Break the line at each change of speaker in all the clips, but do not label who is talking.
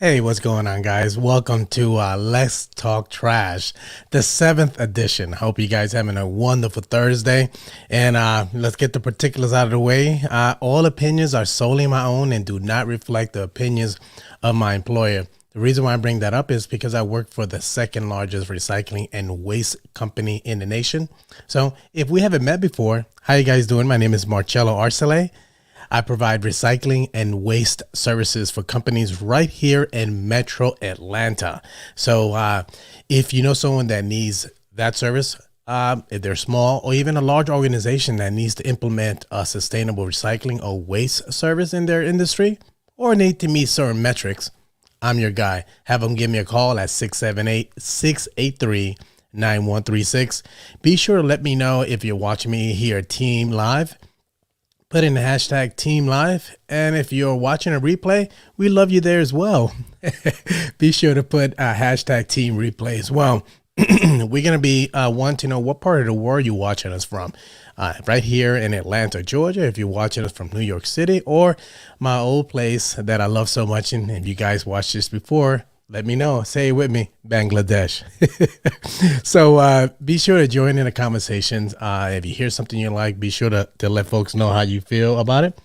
Hey, what's going on, guys? Welcome to Let's Talk Trash, the 7th edition. Hope you guys having a wonderful Thursday. And let's get the particulars out of the way. All opinions are solely my own and do not reflect the opinions of my employer. The reason why I bring that up is because I work for the second largest recycling and waste company in the nation. So if we haven't met before, how you guys doing? My name is 𝗵𝗆𝗆𝗄𝗃𝗍𝗄. I provide recycling and waste services for companies right here in Metro Atlanta. So if you know someone that needs that service, if they're small or even a large organization that needs to implement a sustainable recycling or waste service in their industry or need to meet certain metrics, I'm your guy. Have them give me a call at 678-683-9136. Be sure to let me know if you're watching me here at Team Live. Put in the hashtag Team Live. And if you're watching a replay, we love you there as well. Be sure to put a hashtag Team Replay as well. We're going to be wanting to know what part of the world you're watching us from. Right here in Atlanta, Georgia, if you're watching us from New York City or my old place that I love so much. And if you guys watched this before, let me know. Say it with me, Bangladesh. So be sure to join in the conversations. If you hear something you like, be sure to let folks know how you feel about it.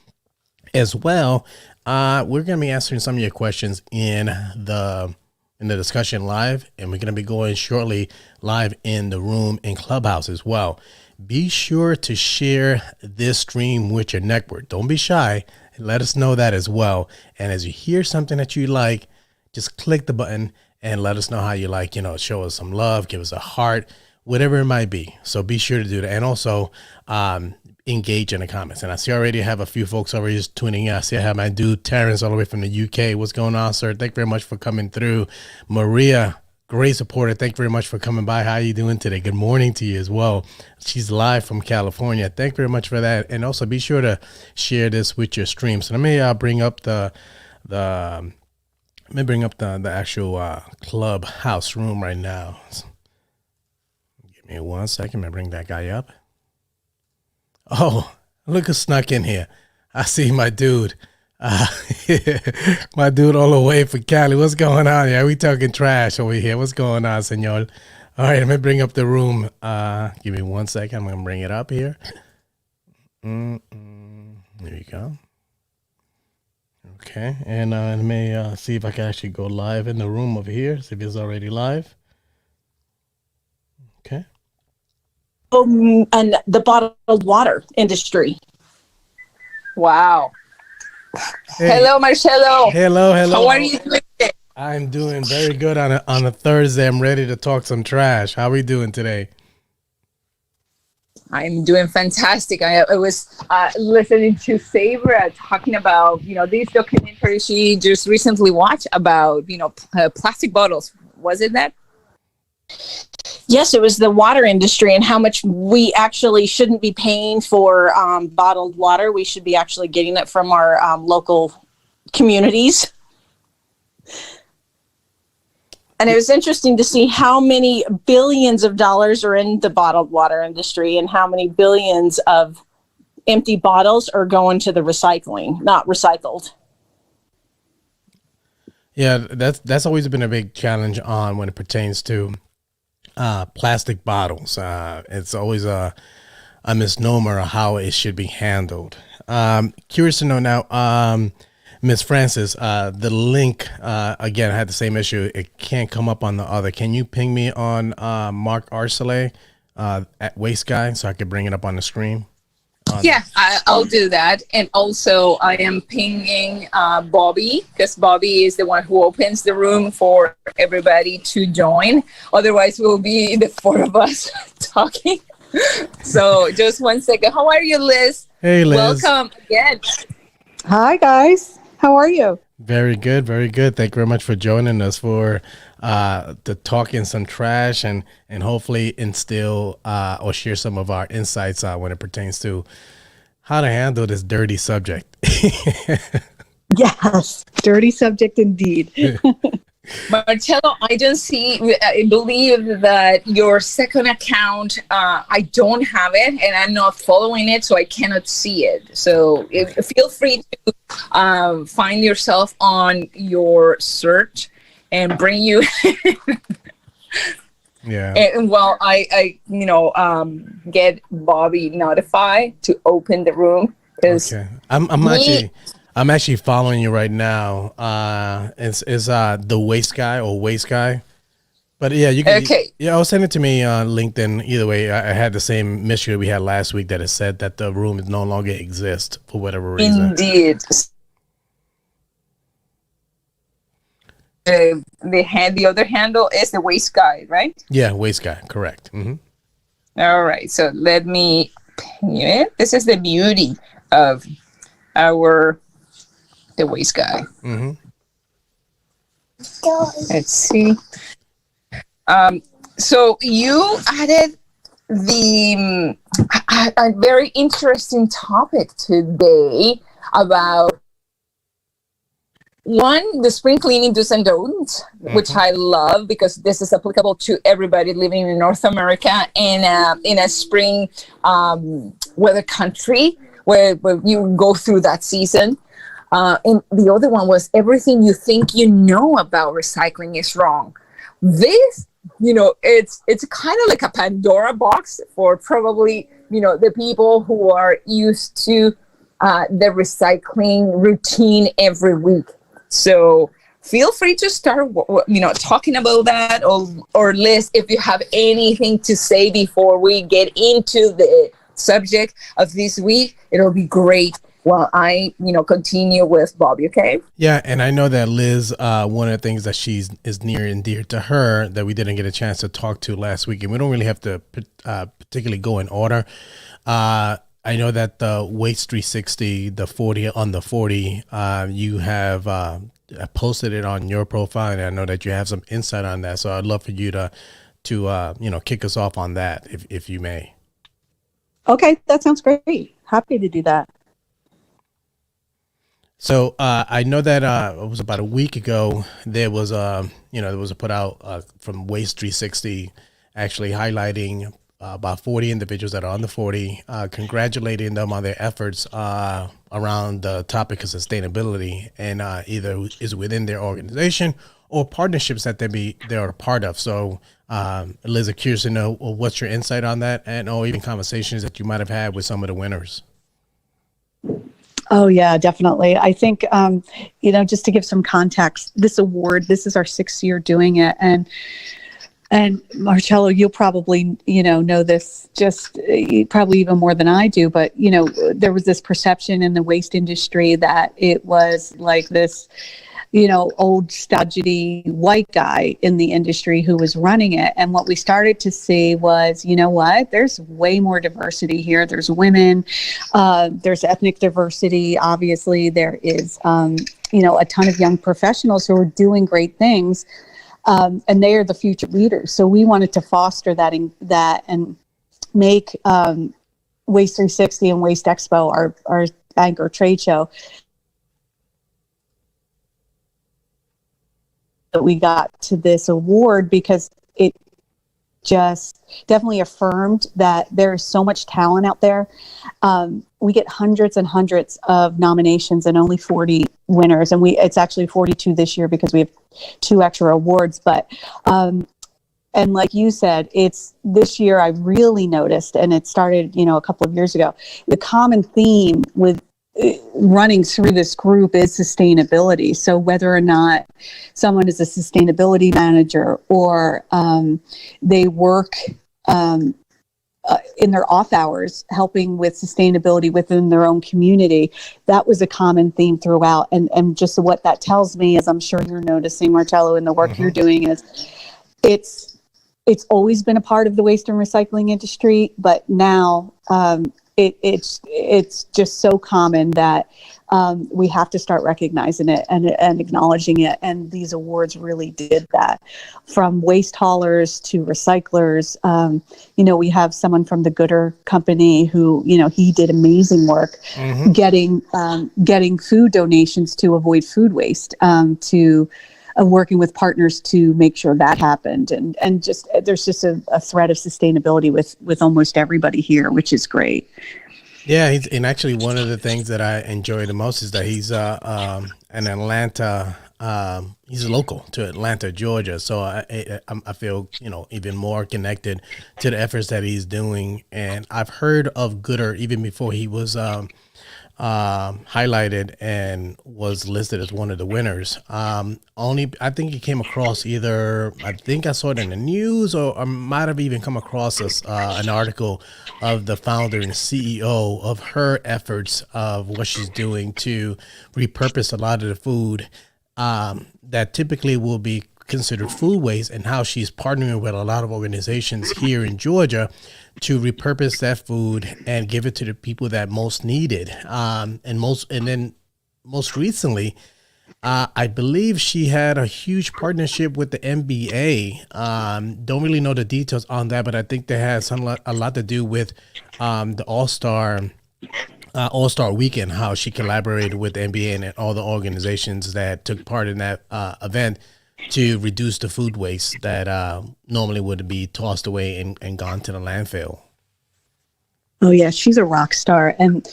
As well, we're going to be answering some of your questions in the discussion live, and we're going to be going shortly live in the room in Clubhouse as well. Be sure to share this stream with your network. Don't be shy. Let us know that as well. And as you hear something that you like, just click the button and let us know how you like, show us some love, give us a heart, whatever it might be. So be sure to do that. And also engage in the comments. And I see already have a few folks already just tuning in. I see I have my dude Terrence all the way from the UK. What's going on, sir? Thank you very much for coming through. Maria, great supporter. Thank you very much for coming by. How are you doing today? Good morning to you as well. She's live from California. Thank you very much for that. And also be sure to share this with your stream. So let me bring up the actual Clubhouse room right now. Give me 1 second. Let me bring that guy up. Oh, look who snuck in here. I see my dude. My dude all the way from Cali. What's going on here? We talking trash over here. What's going on, senor? All right, let me bring up the room. Give me 1 second. I'm going to bring it up here. There you go. Okay, and let me see if I can actually go live in the room over here, see if it's already live. Okay.
And the bottled water industry.
Wow.
Hey.
Hello, Marcelo.
Hello.
How are you doing today?
I'm doing very good on a Thursday. I'm ready to talk some trash. How are we doing today?
I'm doing fantastic. I was listening to Sabra talking about, this documentary she just recently watched about, plastic bottles. Was it that?
Yes, it was the water industry and how much we actually shouldn't be paying for bottled water. We should be actually getting it from our local communities. And it was interesting to see how many billions of dollars are in the bottled water industry and how many billions of empty bottles are going to the recycling, not recycled.
Yeah, that's always been a big challenge when it pertains to plastic bottles. It's always a misnomer of how it should be handled. Curious to know now, Miss Francis, the link, again, I had the same issue. It can't come up on the other. Can you ping me on Mark Arcelay at Waste Guy so I could bring it up on the screen?
Yeah, I'll do that. And also I am pinging Bobby, because Bobby is the one who opens the room for everybody to join. Otherwise, we'll be the four of us talking. So just 1 second. How are you, Liz?
Hey, Liz.
Welcome again.
Hi, guys. How are you?
Very good. Very good. Thank you very much for joining us for the talking some trash and hopefully instill or share some of our insights when it pertains to how to handle this dirty subject.
Yes, dirty subject indeed.
Marcello, I don't see, I believe that your second account, I don't have it and I'm not following it, so I cannot see it. So feel free to find yourself on your search and bring you.
Yeah.
And while I get Bobby notified to open the room.
Okay. I'm actually following you right now. It's the waste guy or waste guy. But yeah, you can.
Okay.
Yeah, I'll send it to me on LinkedIn. Either way, I had the same mystery we had last week that it said that the room no longer exists for whatever reason.
Indeed. The other handle is the waste guy, right?
Yeah, waste guy. Correct. Mm-hmm.
All right. So let me pin it. This is the beauty of the waste guy.
Mm-hmm.
Let's see. So you added a very interesting topic today about the spring cleaning do's and don'ts, which I love because this is applicable to everybody living in North America and in a spring weather country where you go through that season. And the other one was everything you think you know about recycling is wrong. This, it's kind of like a Pandora box for probably, the people who are used to the recycling routine every week. So feel free to start, talking about that, or Liz, if you have anything to say before we get into the subject of this week, it'll be great while I, continue with Bobby, okay?
Yeah, and I know that Liz, one of the things that is near and dear to her that we didn't get a chance to talk to last week, and we don't really have to particularly go in order. I know that the Waste 360, the 40 on the 40, you have posted it on your profile, and I know that you have some insight on that. So I'd love for you to kick us off on that, if you may.
Okay, that sounds great. Happy to do that.
So I know that it was about a week ago. There was a put out from Waste 360, actually highlighting about 40 individuals that are on the 40, congratulating them on their efforts around the topic of sustainability, and either is within their organization or partnerships that they're a part of. So Liz, I'm curious to know what's your insight on that, and or even conversations that you might have had with some of the winners.
Oh, yeah, definitely. I think, just to give some context, this award, this is our 6th year doing it. And Marcello, you'll probably, know this just probably even more than I do. But, there was this perception in the waste industry that it was like this, old stodgy white guy in the industry who was running it. And what we started to see was, there's way more diversity here. There's women, there's ethnic diversity. Obviously, there is, a ton of young professionals who are doing great things. And they are the future leaders. So we wanted to foster that and make Waste 360 and Waste Expo our anchor trade show. That we got to this award because it just definitely affirmed that there is so much talent out there. We get hundreds and hundreds of nominations and only 40 winners, and it's actually 42 this year because we have 2 extra awards. But and like you said, it's this year I really noticed, and it started a couple of years ago. The common theme with running through this group is sustainability. So whether or not someone is a sustainability manager or they work in their off hours helping with sustainability within their own community, that was a common theme throughout. And just what that tells me, as I'm sure you're noticing, Marcello, in the work you're doing, is it's always been a part of the waste and recycling industry, but now it's just so common that we have to start recognizing it and acknowledging it. And these awards really did that. From waste haulers to recyclers, we have someone from the Gooder company who, he did amazing work getting food donations to avoid food waste, to working with partners to make sure that happened. And just there's just a thread of sustainability with almost everybody here, which is great.
Yeah, and actually one of the things that I enjoy the most is that he's an Atlanta. He's local to Atlanta, Georgia. So I feel, even more connected to the efforts that he's doing. And I've heard of 𝗏𝗏 even before he was highlighted and was listed as one of the winners. I think he came across I think I saw it in the news, or I might have even come across an article of the founder and CEO of her efforts of what she's doing to repurpose a lot of the food that typically will be considered food waste, and how she's partnering with a lot of organizations here in Georgia to repurpose that food and give it to the people that most need it. And then most recently, I believe she had a huge partnership with the NBA. Don't really know the details on that, but I think they had a lot to do with the All-Star Weekend, how she collaborated with the NBA and all the organizations that took part in that event to reduce the food waste that normally would be tossed away and gone to the landfill.
Oh yeah, she's a rock star. And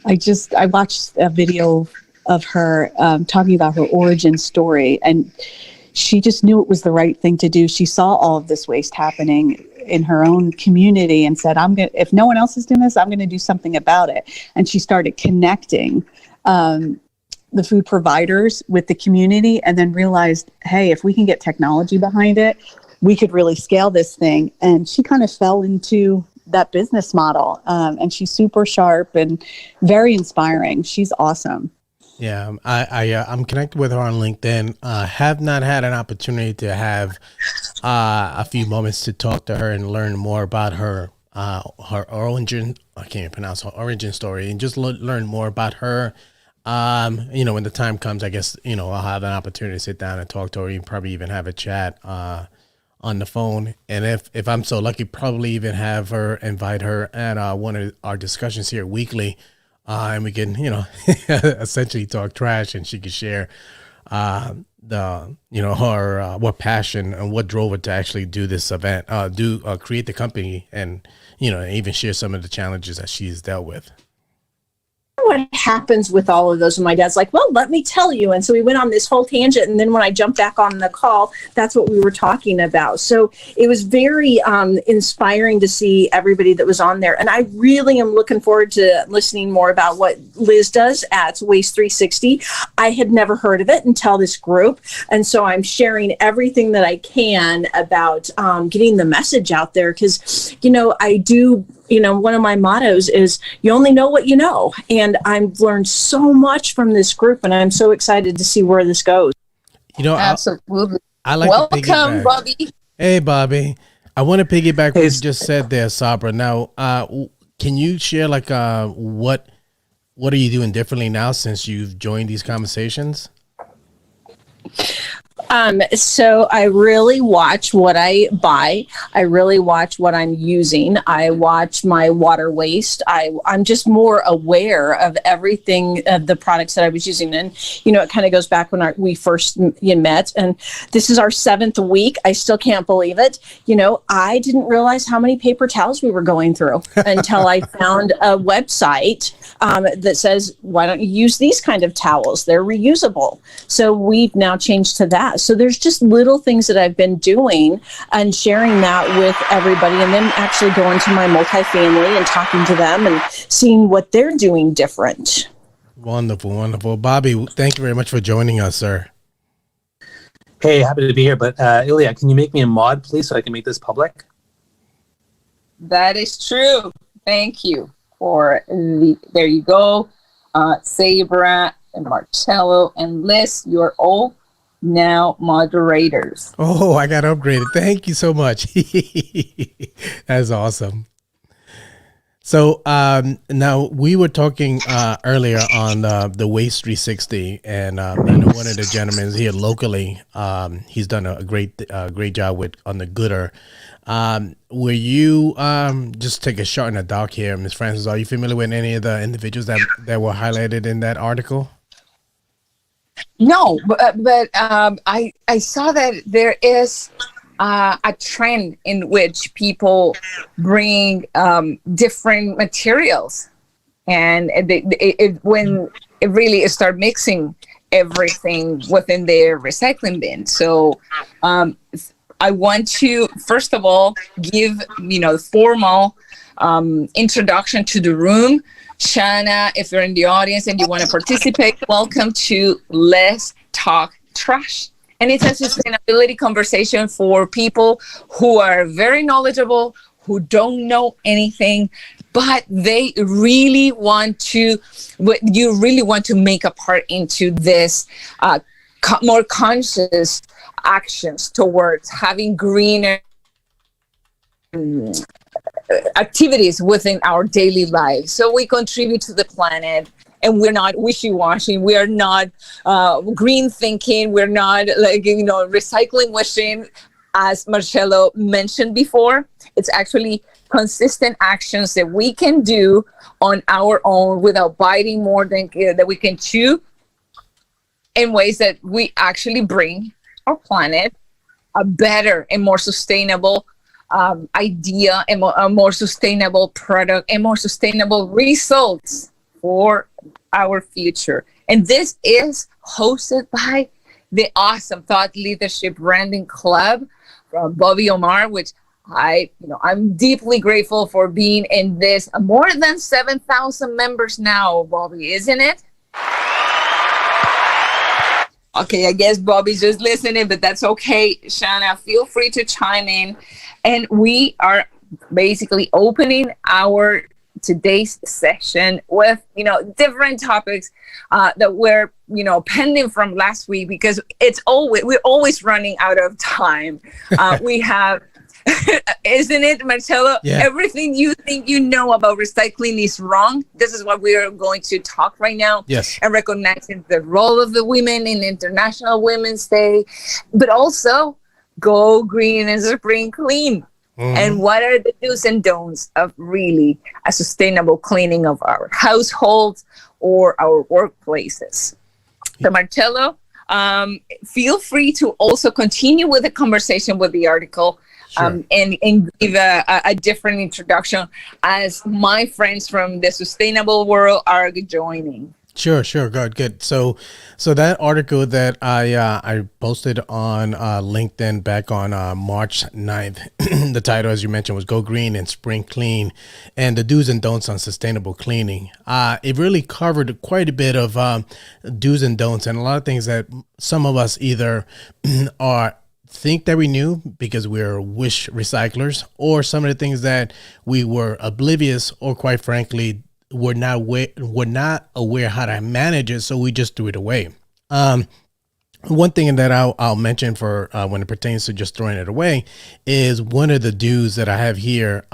I watched a video of her talking about her origin story, and she just knew it was the right thing to do. She saw all of this waste happening in her own community and said, if no one else is doing this, I'm going to do something about it. And she started connecting the food providers with the community, and then realized, hey, if we can get technology behind it, we could really scale this thing. And she kind of fell into that business model. And she's super sharp and very inspiring. She's awesome.
Yeah, I'm connected with her on LinkedIn. Have not had an opportunity to have a few moments to talk to her and learn more about her origin. I can't even pronounce her origin story, and just learn more about her. When the time comes, I guess, I'll have an opportunity to sit down and talk to her, and probably even have a chat on the phone. And if I'm so lucky, probably even have her invite her at one of our discussions here weekly. And we can, essentially talk trash, and she can share her what passion and what drove her to actually do this event, create the company, and, even share some of the challenges that she's dealt with.
What happens with all of those? And my dad's like, well, let me tell you. And so we went on this whole tangent. And then when I jumped back on the call, that's what we were talking about. So it was very inspiring to see everybody that was on there. And I really am looking forward to listening more about what Liz does at Waste360. I had never heard of it until this group. And so I'm sharing everything that I can about getting the message out there. Because, I do, one of my mottos is you only know what you know. And I've learned so much from this group, and I'm so excited to see where this goes.
Absolutely.
I like
Welcome, Bobby.
Hey, Bobby. I want to piggyback what you just said there, Sabra. Now, can you share what are you doing differently now since you've joined these conversations?
So I really watch what I buy. I really watch what I'm using. I watch my water waste. I'm just more aware of everything, of the products that I was using. And, it kind of goes back when we first met, and this is our 7th week. I still can't believe it. I didn't realize how many paper towels we were going through until I found a website that says, why don't you use these kind of towels? They're reusable. So we've now changed to that. So there's just little things that I've been doing and sharing that with everybody, and then actually going to my multifamily and talking to them and seeing what they're doing different.
Wonderful, wonderful. Bobby, thank you very much for joining us, sir.
Hey, happy to be here. But Ilya, can you make me a mod, please, so I can make this public?
That is true. Thank you there you go. Sabra and Marcello and Liz, you're all now moderators.
Oh, I got upgraded. Thank you so much. That's awesome. So now we were talking earlier on the Waste360, and I know one of the gentlemen here locally, he's done a great job on the 𝗏𝗏. Will you just take a shot in the dark here, Ms. Francis? Are you familiar with any of the individuals that were highlighted in that article?
No, but I saw that there is a trend in which people bring different materials, and when it really start mixing everything within their recycling bin. So I want to first of all give the formal introduction to the room. Shana, if you're in the audience and you want to participate, welcome to Let's Talk Trash. And it's a sustainability conversation for people who are very knowledgeable, who don't know anything, but they really want to, you really want to make a part into this more conscious actions towards having greener activities within our daily lives. So we contribute to the planet, and we're not wishy-washy. We are not green thinking. We're not recycling wishing, as Marcelo mentioned before. It's actually consistent actions that we can do on our own without biting more than that we can chew, in ways that we actually bring our planet a better and more sustainable idea, and a more sustainable product, and more sustainable results for our future. And this is hosted by the awesome Thought Leadership Branding Club from Bobby Omar, which I'm deeply grateful for being in this. More than 7,000 members now, Bobby, isn't it? Okay, I guess Bobby's just listening, but that's okay. Shana, feel free to chime in. And we are basically opening our today's session with, different topics that were, pending from last week, because we're always running out of time. We have, isn't it, Marcelo?
Yeah.
Everything you think you know about recycling is wrong. This is what we are going to talk right now.
Yes.
And recognizing the role of the women in International Women's Day, but also go green and spring clean. Mm-hmm. And what are the do's and don'ts of really a sustainable cleaning of our households or our workplaces? So Marcelo, feel free to also continue with the conversation with the article. Sure. And give a different introduction as my friends from the sustainable world are joining.
Sure. Good. So that article that I posted on LinkedIn back on March 9th, the title, as you mentioned, was Go Green and Spring Clean, and the do's and don'ts on sustainable cleaning. It really covered quite a bit of do's and don'ts, and a lot of things that some of us either think that we knew because we're wish recyclers, or some of the things that we were oblivious, or quite frankly, we're not aware how to manage it, so we just threw it away. One thing that I'll mention for when it pertains to just throwing it away is one of the do's that I have here,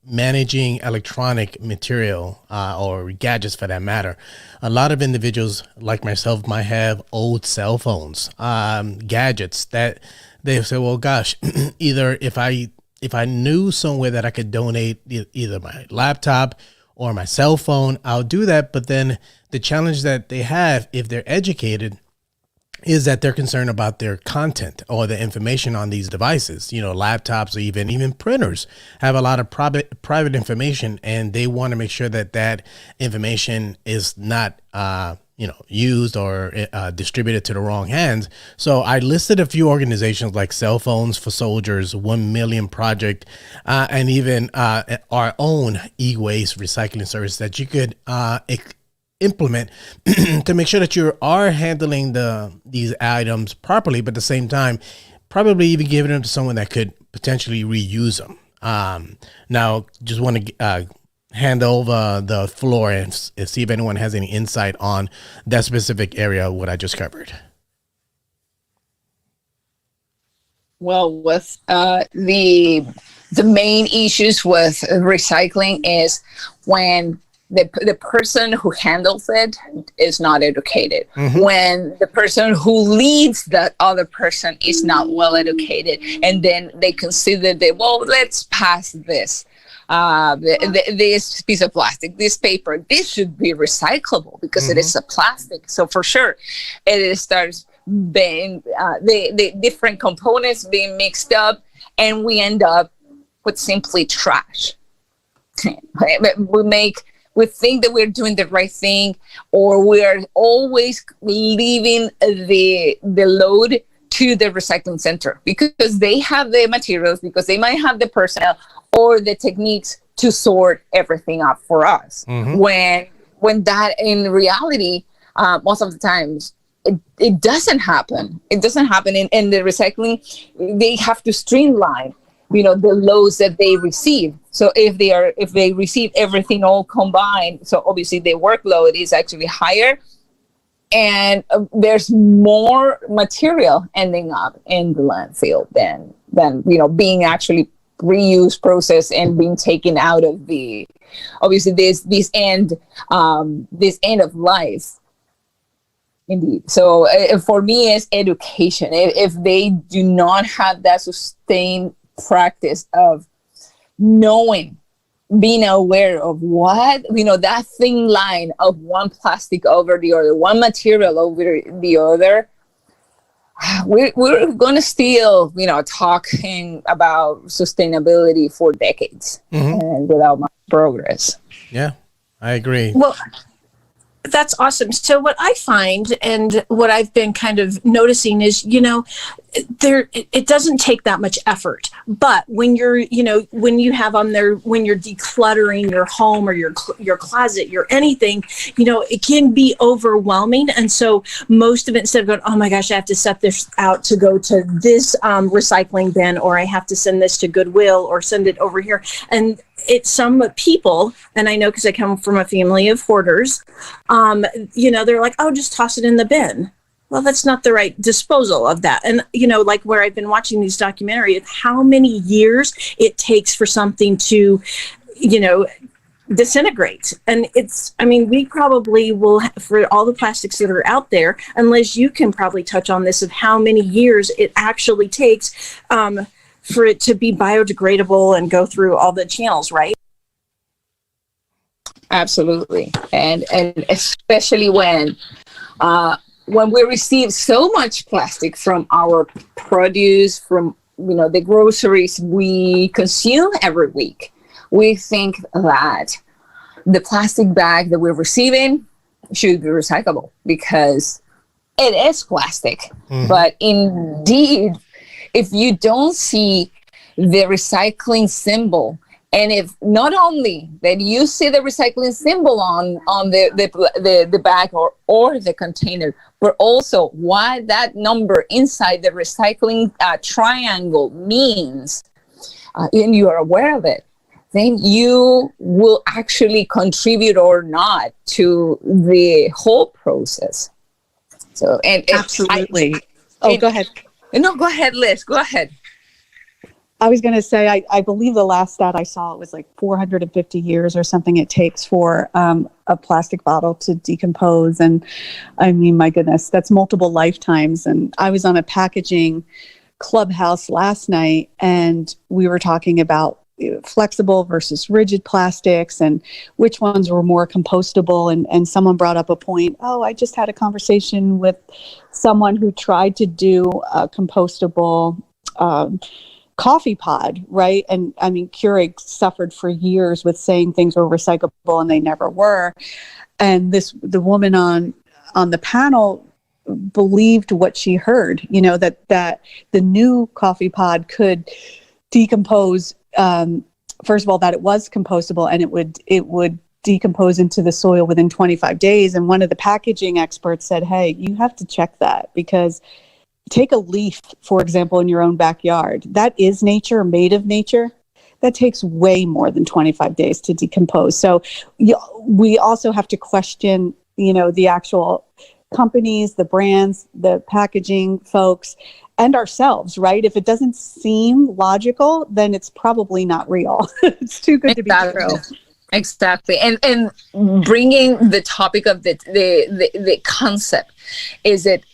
managing electronic material or gadgets for that matter. A lot of individuals like myself might have old cell phones, gadgets that they say, well, gosh, either if I knew somewhere that I could donate either my laptop or my cell phone, I'll do that. But then the challenge that they have, if they're educated, is that they're concerned about their content or the information on these devices. Laptops or even printers have a lot of private information, and they want to make sure that that information is not used or distributed to the wrong hands. So I listed a few organizations like Cell Phones for Soldiers, 1 Million Project, and even our own e-waste recycling service that you could implement to make sure that you are handling these items properly, but at the same time, probably even giving them to someone that could potentially reuse them. Now, just want to hand over the floor and see if anyone has any insight on that specific area, what I just covered.
Well, with the main issues with recycling is when the person who handles it is not educated. Mm-hmm. When the person who leads that other person is not well educated, and then they consider that, well, let's pass this. this piece of plastic, this paper, this should be recyclable because it is a plastic. So for sure, it starts being the different components being mixed up, and we end up with simply trash. We think that we're doing the right thing, or we're always leaving the load to the recycling center because they have the materials, because they might have the personnel or the techniques to sort everything up for us. When that in reality, most of the times, it doesn't happen. It doesn't happen in the recycling. They have to streamline, the loads that they receive. So if they receive everything all combined, so obviously the workload is actually higher, and there's more material ending up in the landfill than being actually reused, processed, and being taken out of the obviously this end of life. Indeed. So for me, it's education. If they do not have that sustained practice of knowing, being aware of what, that thin line of one plastic over the other, one material over the other, we're going to still, talking about sustainability for decades and without much progress.
Yeah, I agree.
Well, that's awesome. So what I find and what I've been kind of noticing is, it doesn't take that much effort, but when you're, when you have on there, when you're decluttering your home or your closet, your anything, it can be overwhelming. And so most of it, instead of going, oh my gosh, I have to set this out to go to this recycling bin, or I have to send this to Goodwill or send it over here. And it's some people, and I know because I come from a family of hoarders, they're like, oh, just toss it in the bin. Well, that's not the right disposal of that. And, like where I've been watching these documentaries, how many years it takes for something to, disintegrate. And we probably will, for all the plastics that are out there, unless you can probably touch on this, of how many years it actually takes for it to be biodegradable and go through all the channels, right?
Absolutely. And especially when we receive so much plastic from our produce, from the groceries we consume every week, we think that the plastic bag that we're receiving should be recyclable because it is plastic. But indeed, if you don't see the recycling symbol, and if not only that you see the recycling symbol on the bag or the container, but also what that number inside the recycling triangle means, and you are aware of it, then you will actually contribute or not to the whole process. So, and
absolutely. Go ahead.
No, go ahead, Liz. Go ahead.
I was going to say, I believe the last stat I saw, it was like 450 years or something it takes for a plastic bottle to decompose. And I mean, my goodness, that's multiple lifetimes. And I was on a packaging Clubhouse last night, and we were talking about flexible versus rigid plastics and which ones were more compostable. And someone brought up a point, I just had a conversation with someone who tried to do a compostable coffee pod, right? And I mean, Keurig suffered for years with saying things were recyclable and they never were. And the woman on the panel believed what she heard, that the new coffee pod could decompose. First of all, that it was compostable and it would decompose into the soil within 25 days. And one of the packaging experts said, hey, you have to check that, because take a leaf, for example, in your own backyard. That is nature, made of nature. That takes way more than 25 days to decompose. So we also have to question, the actual companies, the brands, the packaging folks, and ourselves, right? If it doesn't seem logical, then it's probably not real. It's too good to be true.
Exactly. And bringing the topic of the concept, is it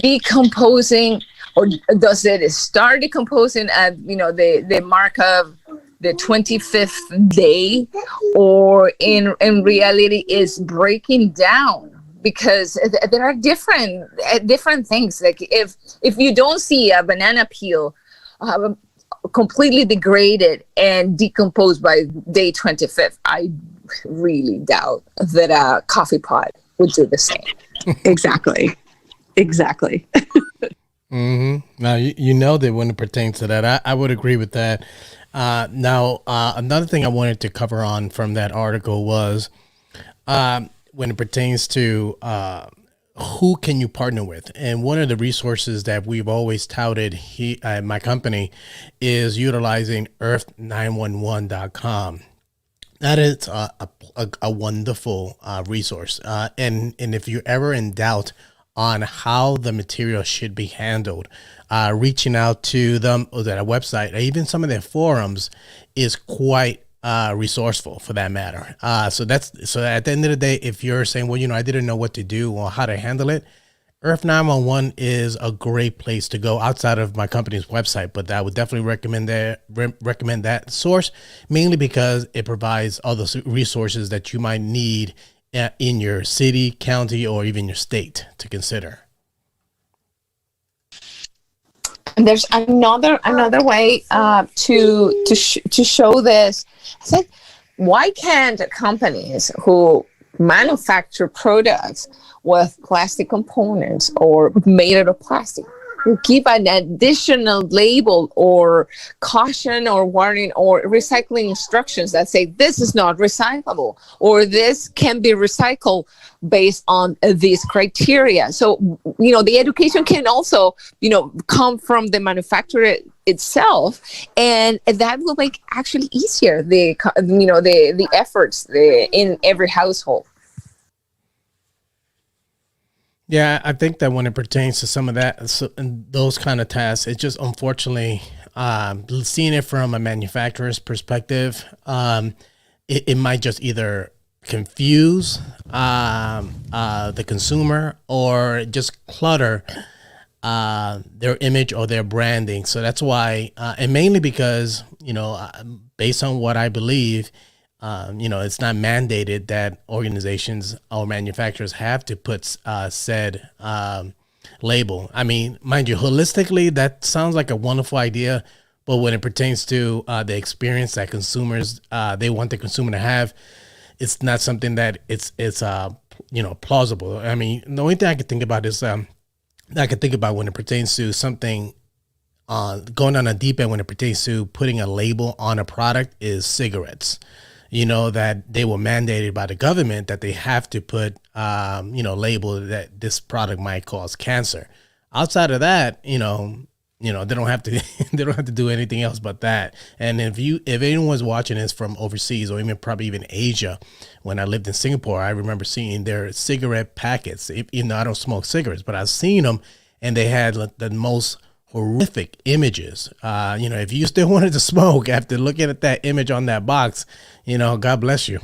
decomposing, or does it start decomposing at the mark of the 25th day, or in reality is breaking down, because there are different things. Like if you don't see a banana peel completely degraded and decomposed by day 25th, I really doubt that a coffee pot would do the same.
Exactly.
Now, you know that when it pertains to that, I would agree with that. Now, another thing I wanted to cover on from that article was when it pertains to who can you partner with. And one of the resources that we've always touted at my company is utilizing earth911.com. That is a wonderful resource. And if you're ever in doubt on how the material should be handled, reaching out to them or their website, or even some of their forums, is quite resourceful for that matter. So at the end of the day, if you're saying, well, I didn't know what to do or how to handle it, Earth 911 is a great place to go outside of my company's website, but I would definitely recommend that source, mainly because it provides all the resources that you might need in your city, county, or even your state to consider.
And there's another way to show this. I think, why can't companies who manufacture products with plastic components or made out of plastic give an additional label or caution or warning or recycling instructions that say this is not recyclable, or this can be recycled based on these criteria? So, the education can also, come from the manufacturer itself, and that will make actually easier the efforts in every household.
Yeah, I think that when it pertains to some of that, those kind of tasks, it's just unfortunately seeing it from a manufacturer's perspective, it might just either confuse the consumer or just clutter their image or their branding. So that's why, and mainly because, based on what I believe, it's not mandated that organizations or manufacturers have to put said label. I mean, mind you, holistically, that sounds like a wonderful idea, but when it pertains to the experience that consumers they want the consumer to have, it's not something that it's plausible. I mean, the only thing I could think about is when it pertains to something going on a deep end when it pertains to putting a label on a product is cigarettes. That they were mandated by the government that they have to put, label that this product might cause cancer. Outside of that, they don't have to, they don't have to do anything else but that. And if anyone's watching this from overseas or probably even Asia, when I lived in Singapore, I remember seeing their cigarette packets. I don't smoke cigarettes, but I've seen them, and they had the most horrific images. If you still wanted to smoke after looking at that image on that box, God bless you.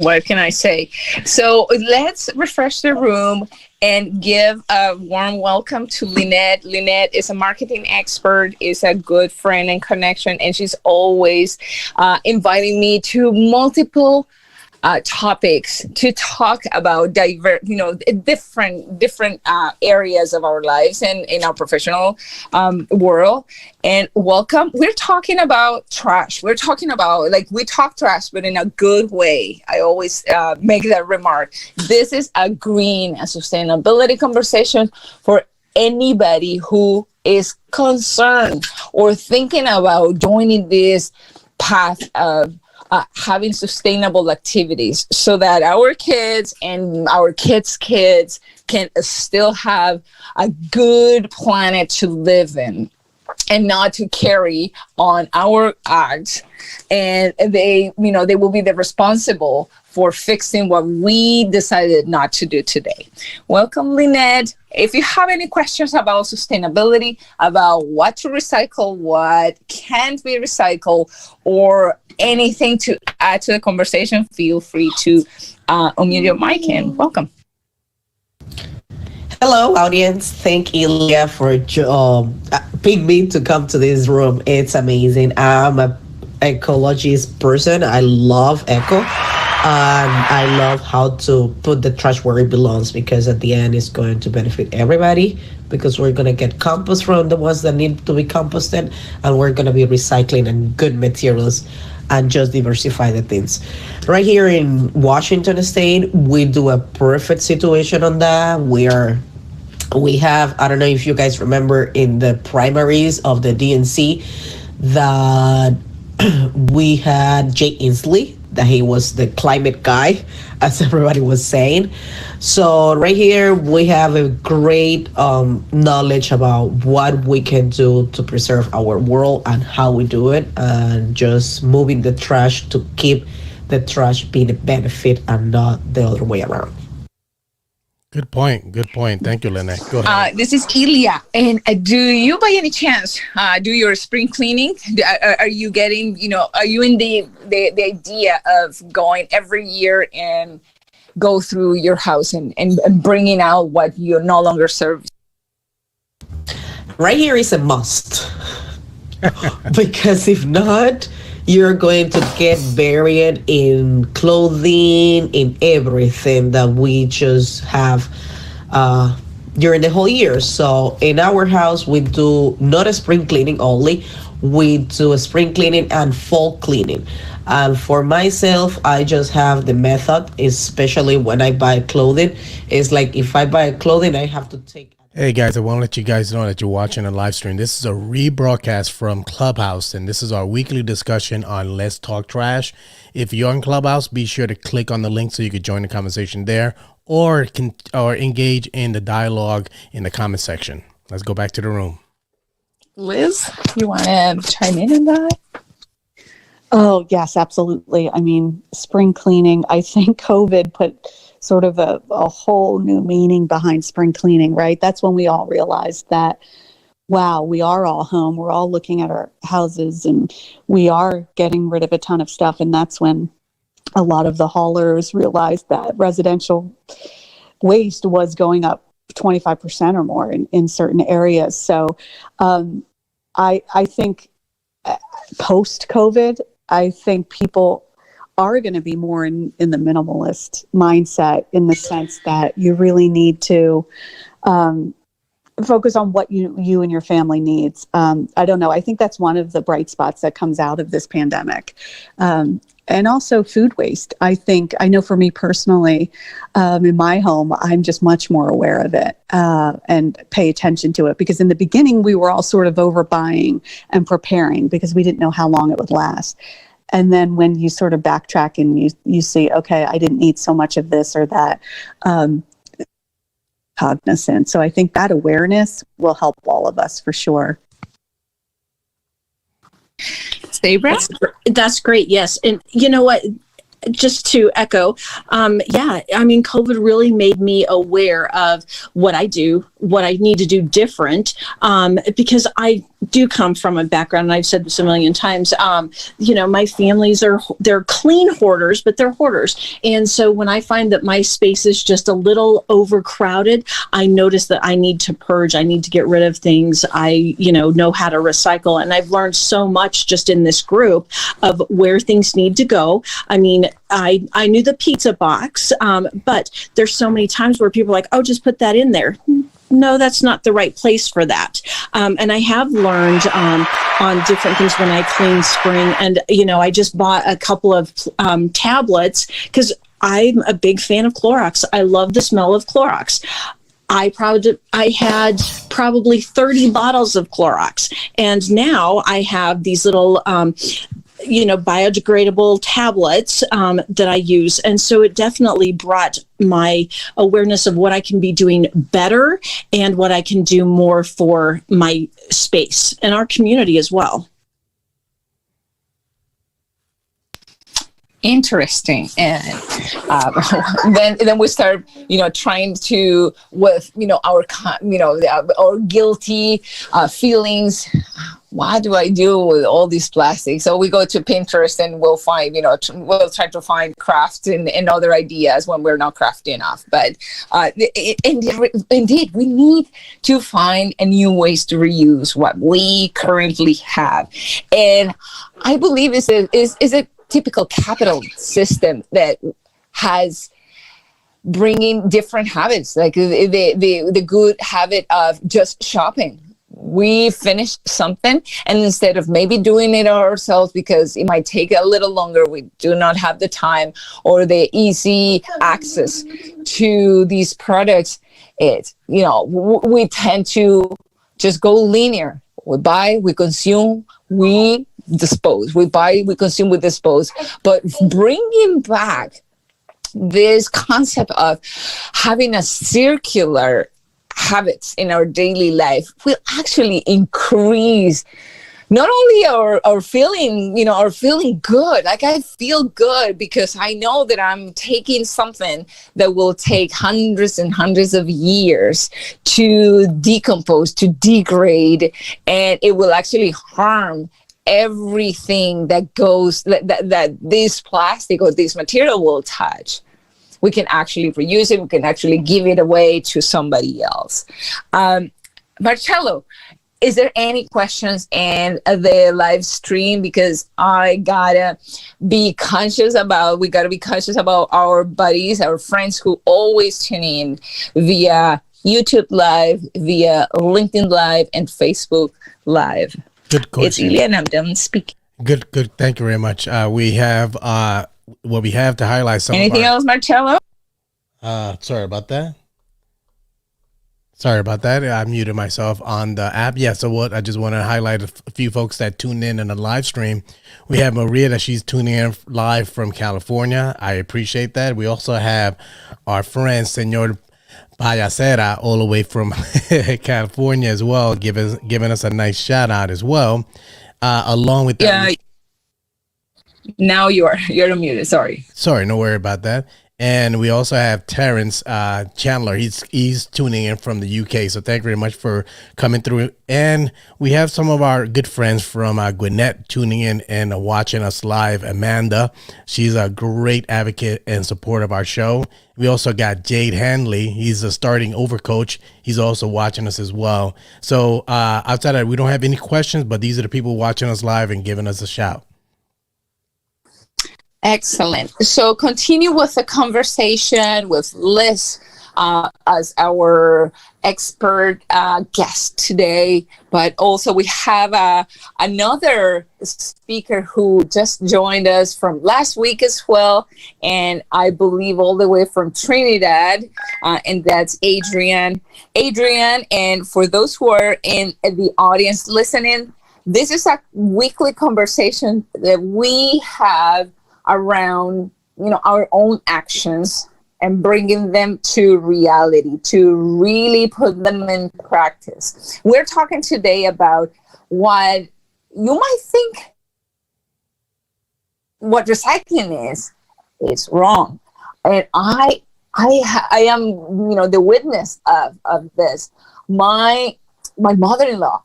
What can I say? So let's refresh the room and give a warm welcome to Lynette. Lynette is a marketing expert, is a good friend and connection, and she's always inviting me to multiple topics to talk about different areas of our lives and in our professional world. And welcome. We're talking about trash. We're talking about, we talk trash, but in a good way. I always make that remark. This is a green and sustainability conversation for anybody who is concerned or thinking about joining this path of having sustainable activities so that our kids and our kids' kids can still have a good planet to live in and not to carry on our acts. And they will be the responsible for fixing what we decided not to do today. Welcome, Lynette. If you have any questions about sustainability, about what to recycle, what can't be recycled, or anything to add to the conversation, feel free to unmute your mic and welcome.
Hello, audience. Thank ILIA for picking me to come to this room. It's amazing. I'm a ecologist person. I love eco. And I love how to put the trash where it belongs, because at the end it's going to benefit everybody, because we're going to get compost from the ones that need to be composted, and we're going to be recycling and good materials and just diversify the things. Right here in Washington State, we do a perfect situation on that. We have, I don't know if you guys remember in the primaries of the DNC that we had Jay Inslee, that he was the climate guy, as everybody was saying. So right here, we have a great knowledge about what we can do to preserve our world and how we do it, and just moving the trash to keep the trash being a benefit and not the other way around.
Good point. Good point. Thank you, Lynette. Go ahead.
This is ILIA. And do you, by any chance, do your spring cleaning? Are you getting, are you in the idea of going every year and go through your house and bringing out what you no longer serve?
Right here is a must. Because if not, you're going to get buried in clothing, in everything that we just have during the whole year. So in our house, we do not a spring cleaning only. We do a spring cleaning and fall cleaning. And for myself, I just have the method, especially when I buy clothing. It's like if I buy clothing, I have to take...
Hey guys, I want to let you guys know that you're watching a live stream. This is a rebroadcast from Clubhouse, and this is our weekly discussion on Let's Talk Trash. If you're on Clubhouse, be sure to click on the link so you can join the conversation there, or engage in the dialogue in the comment section. Let's go back to the room.
Liz, you want to chime in on that?
Oh, yes, absolutely. I mean, spring cleaning, I think COVID put sort of a whole new meaning behind spring cleaning, right? That's when we all realized that, wow, we are all home. We're all looking at our houses and we are getting rid of a ton of stuff. And that's when a lot of the haulers realized that residential waste was going up 25% or more in certain areas. So I think post-COVID, I think people are going to be more in the minimalist mindset, in the sense that you really need to focus on what you and your family needs. I don't know. I think that's one of the bright spots that comes out of this pandemic. And also food waste. I know for me personally, in my home, I'm just much more aware of it and pay attention to it, because in the beginning, we were all sort of overbuying and preparing because we didn't know how long it would last. And then when you sort of backtrack and you see, okay, I didn't need so much of this or that, cognizant. So I think that awareness will help all of us for sure.
Sabra?
That's great. Yes. And you know what? Just to echo, COVID really made me aware of what I do, what I need to do different, because I do come from a background, and I've said this a million times, my families they're clean hoarders, but they're hoarders. And so when I find that my space is just a little overcrowded, I notice that I need to purge, I need to get rid of things. I, know how to recycle. And I've learned so much just in this group of where things need to go. I mean, I knew the pizza box, but there's so many times where people are like, oh, just put that in there. No, that's not the right place for that. And I have learned on different things when I clean spring. And, I just bought a couple of tablets because I'm a big fan of Clorox. I love the smell of Clorox. I had probably 30 bottles of Clorox. And now I have these little biodegradable tablets that I use. And so it definitely brought my awareness of what I can be doing better and what I can do more for my space and our community as well.
Interesting. And then we start trying to, with our guilty feelings, what do I do with all these plastics? So we go to Pinterest and we'll find, we'll try to find crafts and other ideas when we're not crafty enough. But indeed, we need to find a new ways to reuse what we currently have. And I believe is a typical capital system that has bringing different habits, like the good habit of just shopping. We finish something, and instead of maybe doing it ourselves because it might take a little longer, we do not have the time or the easy access to these products. We tend to just go linear. We buy, we consume, we dispose. We buy, we consume, we dispose. But bringing back this concept of having a circular habits in our daily life will actually increase not only our feeling, our feeling good. Like I feel good because I know that I'm taking something that will take hundreds and hundreds of years to decompose, to degrade, and it will actually harm everything that goes that this plastic or this material will touch. We can actually reuse it. We can actually give it away to somebody else. Marcello, is there any questions in the live stream? Because we gotta be conscious about our buddies, our friends who always tune in via YouTube Live, via LinkedIn Live, and Facebook Live.
Good question.
It's Ilia and I'm done speaking.
Good. Thank you very much. We have we have to highlight some.
Anything else, Marcello?
Sorry about that. I muted myself on the app. Yeah, so I just want to highlight a few folks that tuned in the live stream. We have Maria that she's tuning in live from California. I appreciate that. We also have our friend, Señor Payasera, all the way from California as well, giving us a nice shout out as well. Along with that.
Yeah. Now you're muted. Sorry,
no worry about that. And we also have Terrence Chandler. He's tuning in from the UK. So thank you very much for coming through. And we have some of our good friends from Gwinnett tuning in and watching us live. Amanda, she's a great advocate and support of our show. We also got Jade Handley. He's a starting over coach. He's also watching us as well. So outside of that, we don't have any questions, but these are the people watching us live and giving us a shout.
Excellent. So continue with the conversation with Liz as our expert guest today. But also we have another speaker who just joined us from last week as well. And I believe all the way from Trinidad. And that's Adrian. And for those who are in the audience listening, this is a weekly conversation that we have around our own actions and bringing them to reality, to really put them in practice. We're talking today about what you might think what recycling is wrong. And I am the witness of this. My mother-in-law,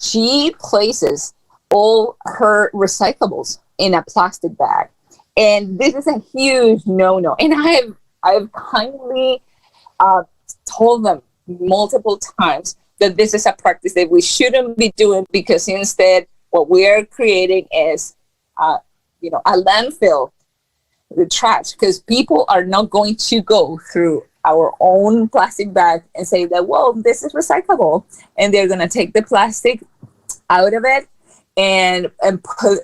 she places all her recyclables in a plastic bag. And this is a huge no-no. And I've kindly told them multiple times that this is a practice that we shouldn't be doing, because instead what we are creating is, a landfill, the trash, because people are not going to go through our own plastic bag and say that, well, this is recyclable. And they're going to take the plastic out of it and put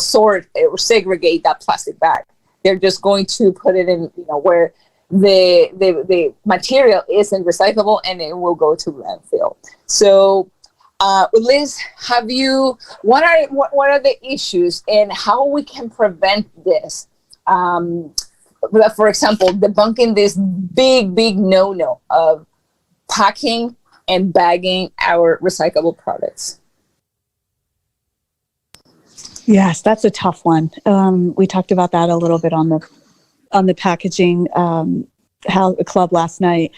sort or segregate that plastic bag. They're just going to put it in where the material isn't recyclable, and it will go to landfill. So Liz, what are the issues and how we can prevent this? For example, debunking this big no-no of packing and bagging our recyclable products.
Yes, that's a tough one. We talked about that a little bit on the packaging club last night.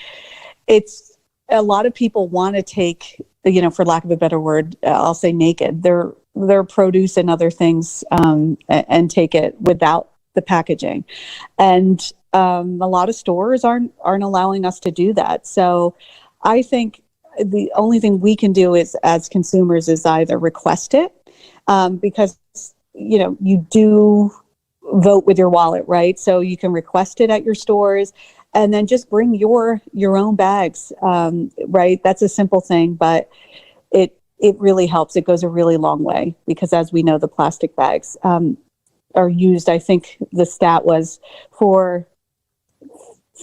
It's a lot of people want to take for lack of a better word, I'll say naked. Their produce and other things, and take it without the packaging. And a lot of stores aren't allowing us to do that. So I think the only thing we can do is, as consumers, is either request it, because you do vote with your wallet, right? So you can request it at your stores, and then just bring your own bags, right? That's a simple thing, but it really helps. It goes a really long way, because as we know, the plastic bags are used, I think the stat was, for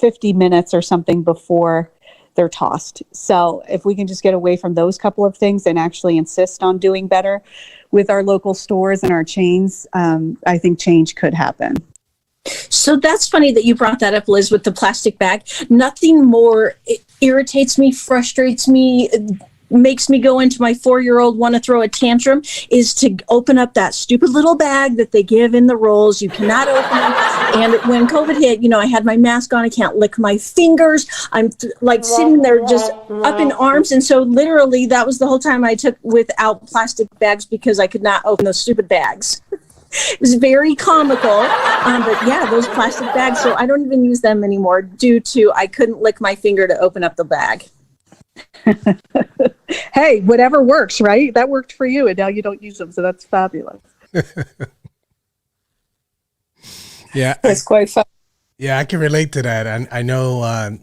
50 minutes or something before they're tossed. So if we can just get away from those couple of things and actually insist on doing better with our local stores and our chains, I think change could happen.
So that's funny that you brought that up, Liz, with the plastic bag. Nothing more irritates me, frustrates me, makes me go into my 4-year-old want to throw a tantrum, is to open up that stupid little bag that they give in the rolls. You cannot open them. And when COVID hit, I had my mask on. I can't lick my fingers. I'm sitting there just up in arms. And so literally that was the whole time I took without plastic bags, because I could not open those stupid bags. It was very comical, but yeah, those plastic bags. So I don't even use them anymore due to I couldn't lick my finger to open up the bag.
Hey, whatever works, right? That worked for you, and now you don't use them, so that's fabulous.
Yeah,
It's quite fun.
yeah, I can relate to that. And I know, I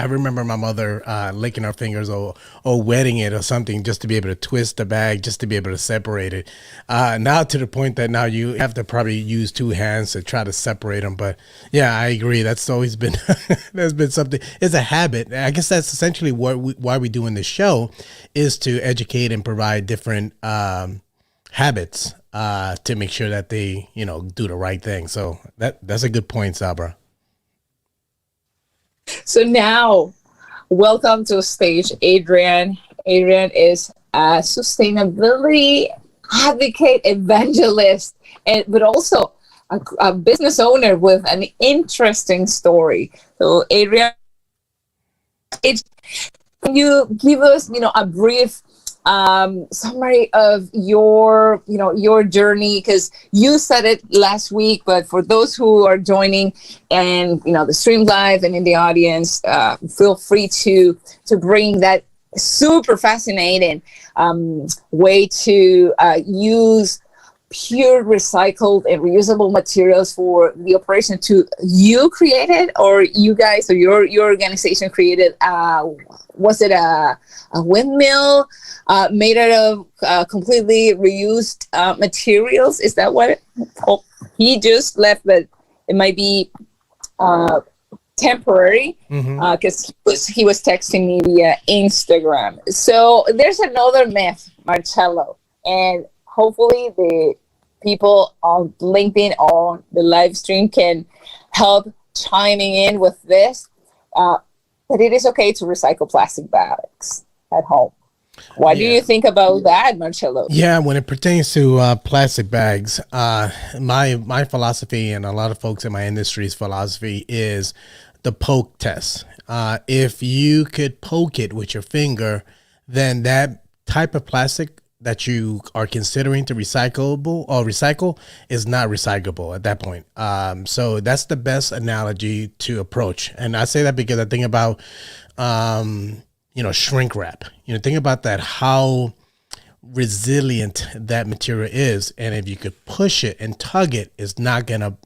remember my mother licking her fingers or wetting it or something just to be able to twist the bag, just to be able to separate it. Now to the point that now you have to probably use 2 hands to try to separate them. But yeah, I agree. That's always been, there's been something. It's a habit. I guess that's essentially why we do in this show, is to educate and provide different habits to make sure that they, do the right thing. So that's a good point, Sabra.
So now, welcome to the stage, Adrian. Adrian is a sustainability advocate, evangelist, but also a business owner with an interesting story. So Adrian, can you give us, a brief summary of your journey, because you said it last week, but for those who are joining and the stream live and in the audience, feel free to bring that super fascinating way to use pure recycled and reusable materials for the operation you created, or you guys, or your organization created. Was it a windmill made out of completely reused materials? Is that what he just left? But it might be temporary, because he was texting me via Instagram. So there's another myth, Marcello, and hopefully the people on LinkedIn on the live stream can help chiming in with this. That it is okay to recycle plastic bags at home. What do you think about that, Marcello?
Yeah, when it pertains to plastic bags, my philosophy, and a lot of folks in my industry's philosophy, is the poke test. If you could poke it with your finger, then that type of plastic that you are considering to recycle is not recyclable at that point. So that's the best analogy to approach. And I say that because I think about, shrink wrap. Think about that, how resilient that material is. And if you could push it and tug it, it's not going to,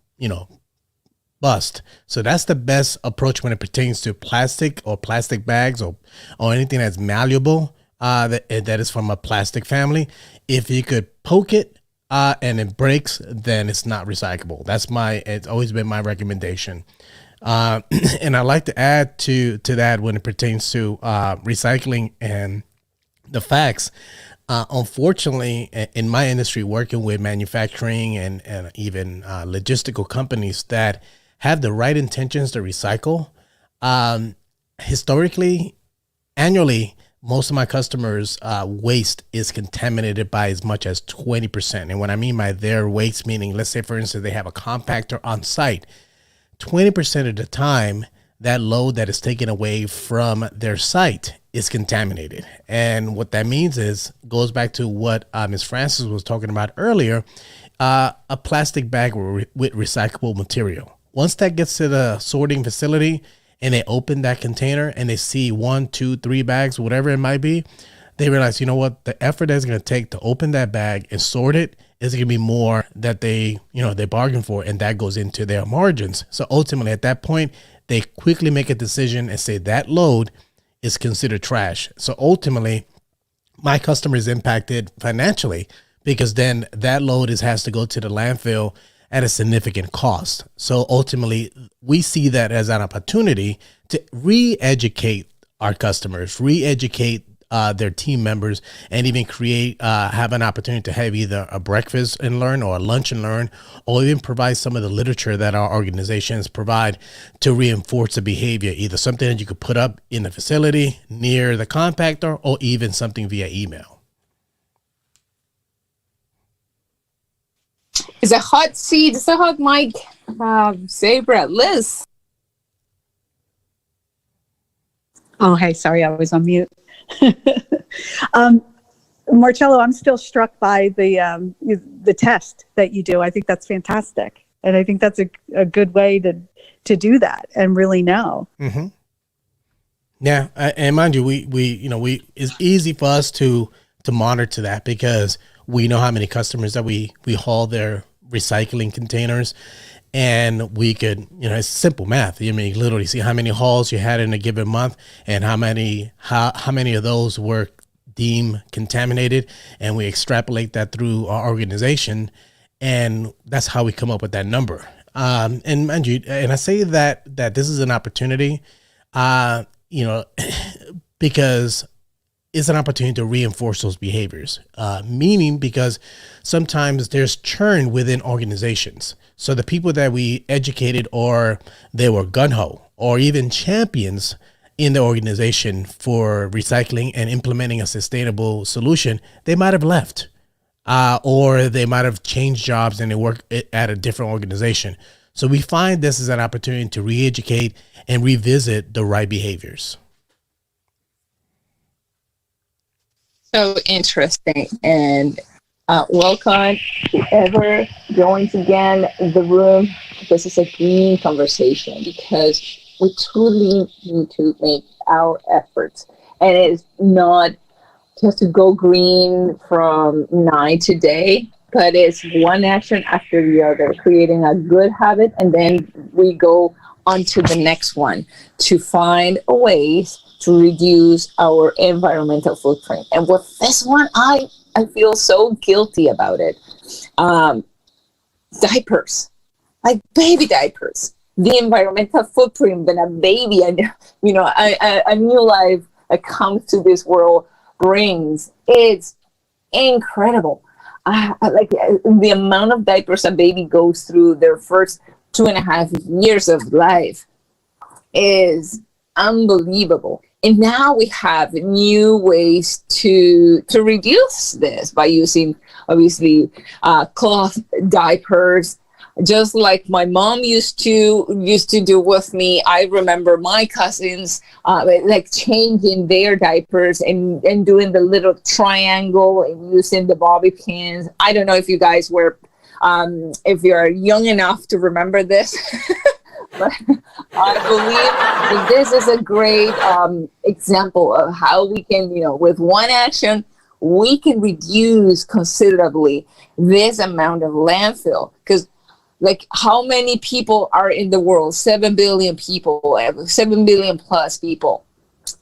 bust. So that's the best approach when it pertains to plastic or plastic bags or anything that's malleable. That is from a plastic family. If you could poke it and it breaks, then it's not recyclable. It's always been my recommendation. And I like to add to that when it pertains to recycling and the facts. Unfortunately, in my industry, working with manufacturing and even logistical companies that have the right intentions to recycle, historically, annually, most of my customers' waste is contaminated by as much as 20%. And what I mean by their waste, meaning, let's say, for instance, they have a compactor on site. 20% of the time, that load that is taken away from their site is contaminated. And what that means is, goes back to what Ms. Francis was talking about earlier, a plastic bag with recyclable material. Once that gets to the sorting facility and they open that container and they see 1, 2, 3 bags, whatever it might be, they realize, you know what, the effort that's going to take to open that bag and sort it is going to be more that they bargain for, and that goes into their margins. So ultimately at that point, they quickly make a decision and say that load is considered trash. So ultimately, my customer is impacted financially because then that load has to go to the landfill at a significant cost. So ultimately, we see that as an opportunity to re-educate our customers, re-educate their team members, and even have an opportunity to have either a breakfast and learn or a lunch and learn, or even provide some of the literature that our organizations provide to reinforce the behavior, either something that you could put up in the facility near the compactor or even something via email.
It's a hot seat. It's a hot mic. Sabra, Liz.
Oh, hey, sorry, I was on mute. Marcello, I'm still struck by the test that you do. I think that's fantastic, and I think that's a good way to do that and really know.
Mm-hmm. Yeah, and mind you, we it's easy for us to monitor that because we know how many customers that we haul their recycling containers, and we could, it's simple math. You literally see how many hauls you had in a given month and how many of those were deemed contaminated, and we extrapolate that through our organization, and that's how we come up with that number. And mind you, and I say that this is an opportunity, because it's an opportunity to reinforce those behaviors, meaning because sometimes there's churn within organizations. So the people that we educated, or they were gung-ho or even champions in the organization for recycling and implementing a sustainable solution, they might have left, or they might have changed jobs and they work at a different organization. So we find this is an opportunity to re-educate and revisit the right behaviors.
So interesting, and welcome whoever joins again the room. This is a green conversation because we truly need to make our efforts, and it's not just to go green from night to day, but it's one action after the other, creating a good habit, and then we go on to the next one to find ways to reduce our environmental footprint. And with this one, I feel so guilty about it. Diapers, like baby diapers, the environmental footprint that a baby, a new life that comes to this world brings, it's incredible. Like the amount of diapers a baby goes through their first 2.5 years of life is unbelievable. And now we have new ways to reduce this by using, obviously, cloth diapers, just like my mom used to do with me. I remember my cousins like changing their diapers and doing the little triangle and using the bobby pins. I don't know if you guys were, if you're young enough to remember this. But I believe that this is a great example of how we can, with one action, we can reduce considerably this amount of landfill. Because, like, how many people are in the world? 7 billion people, 7 billion plus people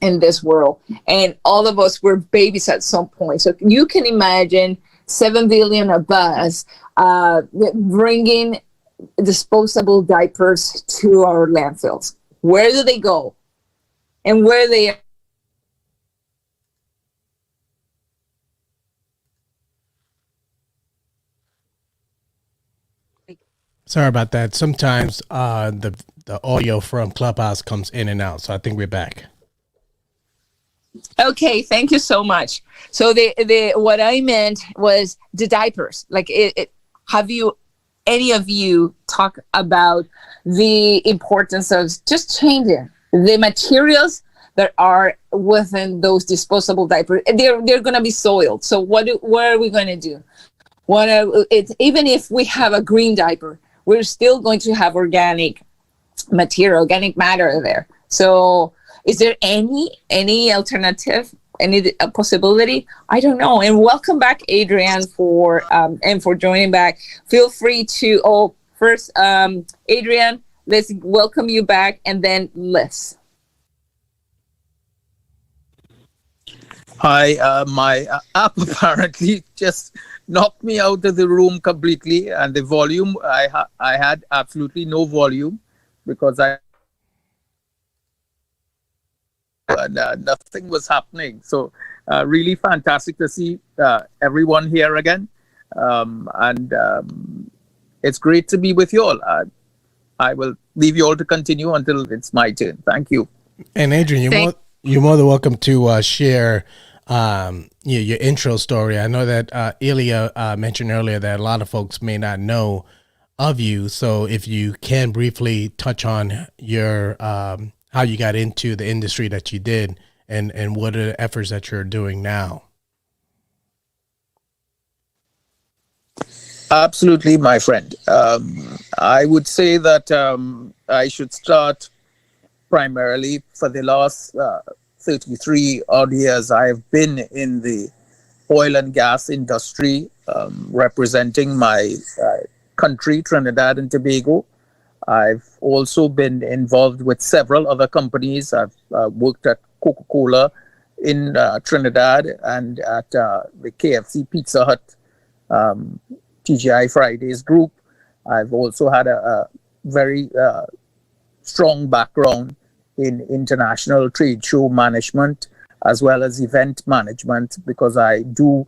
in this world. And all of us were babies at some point. So you can imagine 7 billion of us bringing disposable diapers to our landfills. Where do they go? And where they are?
Sorry about that. Sometimes the audio from Clubhouse comes in and out, so I think we're back.
Okay, thank you so much. So the what I meant was the diapers. Like have you any of you talk about the importance of just changing the materials that are within those disposable diapers. They're going to be soiled. So what are we going to do? Even if we have a green diaper, we're still going to have organic material, organic matter there. So is there any alternative, any possibility? I don't know. And welcome back, Adrian, for joining back. Feel free to, first, Adrian, let's welcome you back, and then Liz.
Hi, my app apparently just knocked me out of the room completely, and the volume, I had absolutely no volume because nothing was happening. So really fantastic to see everyone here again, and it's great to be with you all. I will leave you all to continue until it's my turn. Thank you.
And Adrian, you're more than welcome to share your intro story. I know that ILIA mentioned earlier that a lot of folks may not know of you. So if you can briefly touch on your how you got into the industry that you did, and what are the efforts that you're doing now.
Absolutely, my friend. I would say that I should start primarily for the last 33 odd years. I have been in the oil and gas industry, representing my country, Trinidad and Tobago. I've also been involved with several other companies. I've worked at Coca-Cola in Trinidad and at the KFC Pizza Hut TGI Fridays group. I've also had a very strong background in international trade show management as well as event management, because I do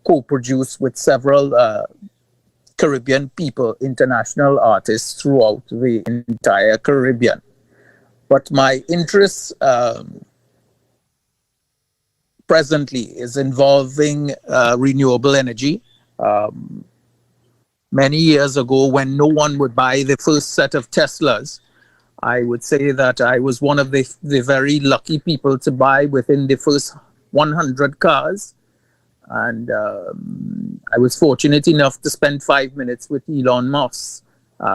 co-produce with several Caribbean people, international artists throughout the entire Caribbean. But my interest presently is involving renewable energy. Many years ago, when no one would buy the first set of Teslas, I would say that I was one of the very lucky people to buy within the first 100 cars. And I was fortunate enough to spend 5 minutes with Elon Musk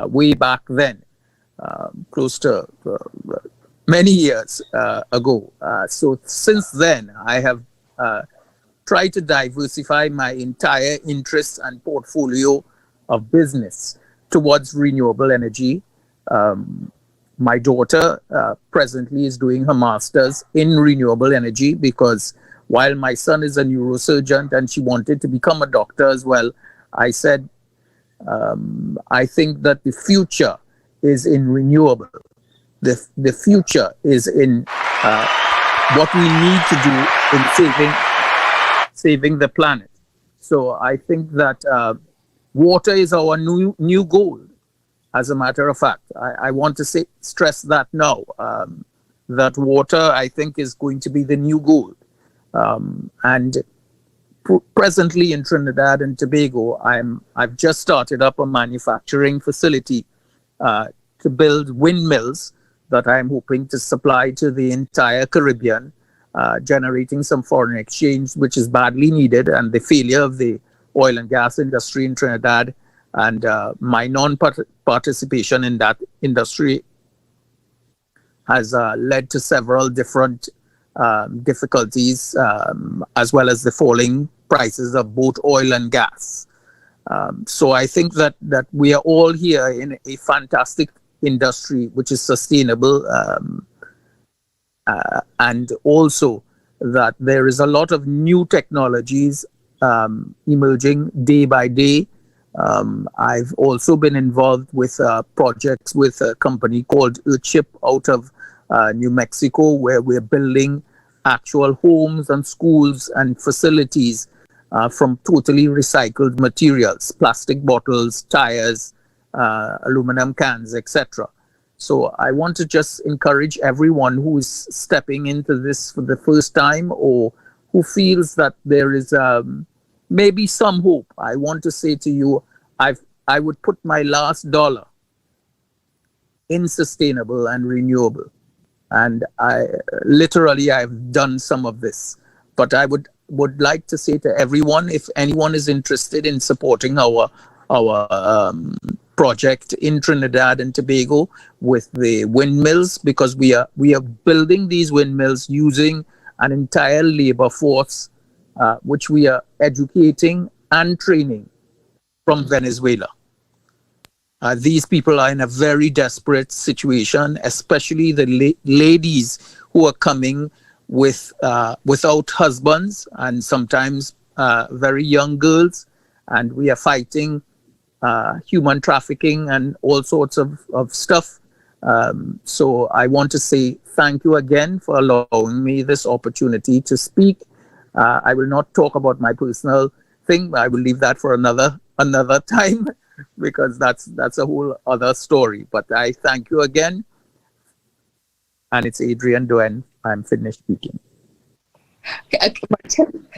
way back then, close to many years ago. So since then, I have tried to diversify my entire interest and portfolio of business towards renewable energy. My daughter presently is doing her master's in renewable energy, because while my son is a neurosurgeon and she wanted to become a doctor as well, I said, I think that the future is in renewable. The future is in what we need to do in saving the planet. So I think that water is our new goal. As a matter of fact, I want to stress that now, that water, I think, is going to be the new goal. And presently in Trinidad and Tobago, I've just started up a manufacturing facility to build windmills that I'm hoping to supply to the entire Caribbean, generating some foreign exchange, which is badly needed, and the failure of the oil and gas industry in Trinidad and my non-participation in that industry has led to several different difficulties, as well as the falling prices of both oil and gas. So I think that we are all here in a fantastic industry which is sustainable, and also that there is a lot of new technologies emerging day by day. I've also been involved with projects with a company called 𝗟𝗶𝗿𝗄 out of New Mexico, where we're building actual homes and schools and facilities from totally recycled materials, plastic bottles, tires, aluminum cans, etc. So I want to just encourage everyone who is stepping into this for the first time, or who feels that there is maybe some hope. I want to say to you, I would put my last dollar in sustainable and renewable. And I've done some of this. But I would like to say to everyone, if anyone is interested in supporting our project in Trinidad and Tobago with the windmills, because we are building these windmills using an entire labor force, which we are educating and training from Venezuela. These people are in a very desperate situation, especially the ladies who are coming without husbands, and sometimes very young girls. And we are fighting human trafficking and all sorts of stuff. So I want to say thank you again for allowing me this opportunity to speak. I will not talk about my personal thing. I will leave that for another time, because that's a whole other story. But I thank you again. And it's Adrian Doen. I'm finished speaking.